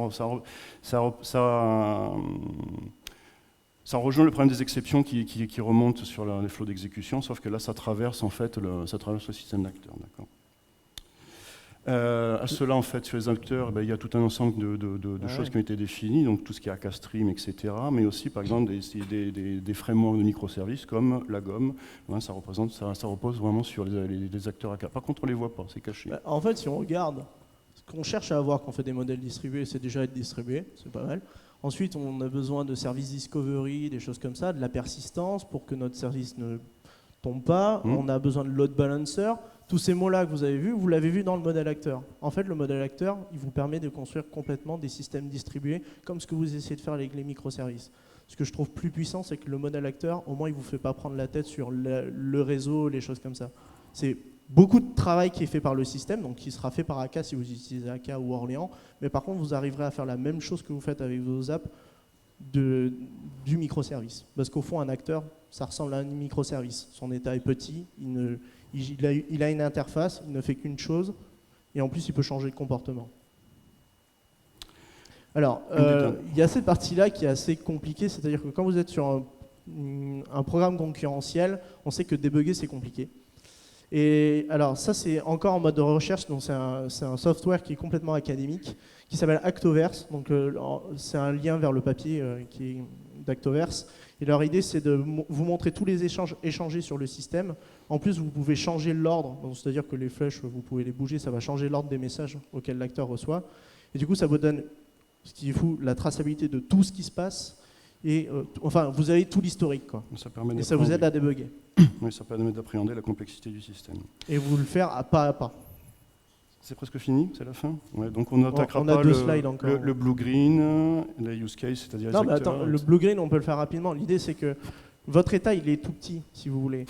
rejoint le problème des exceptions qui remontent sur les flots d'exécution, sauf que là, ça traverse le système d'acteurs. D'accord ? À cela, en fait, sur les acteurs, il y a tout un ensemble de choses qui ont été définies, donc tout ce qui est ACA-Stream, etc., mais aussi, par exemple, des frameworks de microservices comme la GOM. Ça repose vraiment sur les acteurs ACA. Par contre, on ne les voit pas, c'est caché. En fait, si on regarde, ce qu'on cherche à avoir quand on fait des modèles distribués, c'est déjà être distribué, c'est pas mal. Ensuite, on a besoin de services discovery, des choses comme ça, de la persistance pour que notre service ne tombe pas. On a besoin de load balancer. Tous ces mots-là que vous avez vus, vous l'avez vu dans le modèle acteur. En fait, le modèle acteur, il vous permet de construire complètement des systèmes distribués, comme ce que vous essayez de faire avec les microservices. Ce que je trouve plus puissant, c'est que le modèle acteur, au moins, il ne vous fait pas prendre la tête sur le réseau, les choses comme ça. C'est beaucoup de travail qui est fait par le système, donc qui sera fait par ACA si vous utilisez ACA ou Orléans, mais par contre, vous arriverez à faire la même chose que vous faites avec vos apps du microservice. Parce qu'au fond, un acteur, ça ressemble à un microservice. Son état est petit, il a une interface, il ne fait qu'une chose, et en plus, il peut changer de comportement. Alors, il y a cette partie-là qui est assez compliquée, c'est-à-dire que quand vous êtes sur un programme concurrentiel, on sait que débugger, c'est compliqué. Et alors, ça, c'est encore en mode de recherche, donc c'est un software qui est complètement académique, qui s'appelle Actoverse. Donc, c'est un lien vers le papier qui est d'Actoverse. Et leur idée, c'est de vous montrer tous les échanges échangés sur le système. En plus, vous pouvez changer l'ordre, c'est-à-dire que les flèches, vous pouvez les bouger, ça va changer l'ordre des messages auxquels l'acteur reçoit. Et du coup, ça vous donne, ce qui est fou, la traçabilité de tout ce qui se passe. Et enfin, vous avez tout l'historique, quoi. Et ça vous aide à débugger. Oui, ça permet d'appréhender la complexité du système. Et vous le faire à pas à pas. C'est presque fini, c'est la fin. Ouais, donc on n'attaquera pas le blue-green, les use case, c'est-à-dire les acteurs. Non, mais attends, le blue-green, on peut le faire rapidement. L'idée, c'est que votre état, il est tout petit, si vous voulez,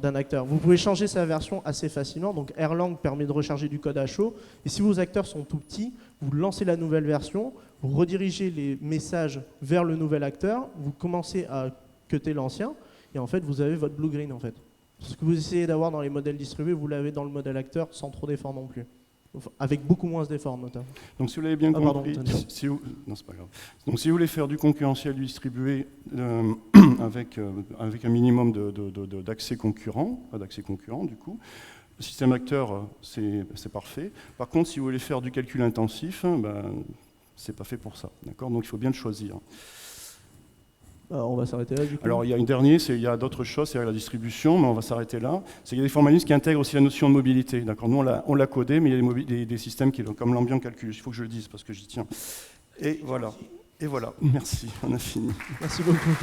d'un acteur. Vous pouvez changer sa version assez facilement. Donc Erlang permet de recharger du code à chaud. Et si vos acteurs sont tout petits, vous lancez la nouvelle version, vous redirigez les messages vers le nouvel acteur, vous commencez à cutter l'ancien, et en fait, vous avez votre blue-green, en fait. Ce que vous essayez d'avoir dans les modèles distribués, vous l'avez dans le modèle acteur sans trop d'efforts non plus. Avec beaucoup moins d'efforts, notamment. Donc, si vous l'avez bien compris, non, c'est pas grave. Donc, si vous voulez faire du concurrentiel distribué avec un minimum d'accès concurrent, pas d'accès concurrent, du coup, le système acteur, c'est parfait. Par contre, si vous voulez faire du calcul intensif, c'est pas fait pour ça. D'accord ? Donc, il faut bien le choisir. On va s'arrêter là, du coup. Alors, il y a une dernière, il y a d'autres choses, c'est la distribution, mais on va s'arrêter là. Il y a des formalismes qui intègrent aussi la notion de mobilité. D'accord ? Nous, on l'a codé, mais il y a des systèmes qui, comme l'ambient calcul. Il faut que je le dise, parce que j'y tiens. Et voilà. Merci, on a fini. Merci beaucoup.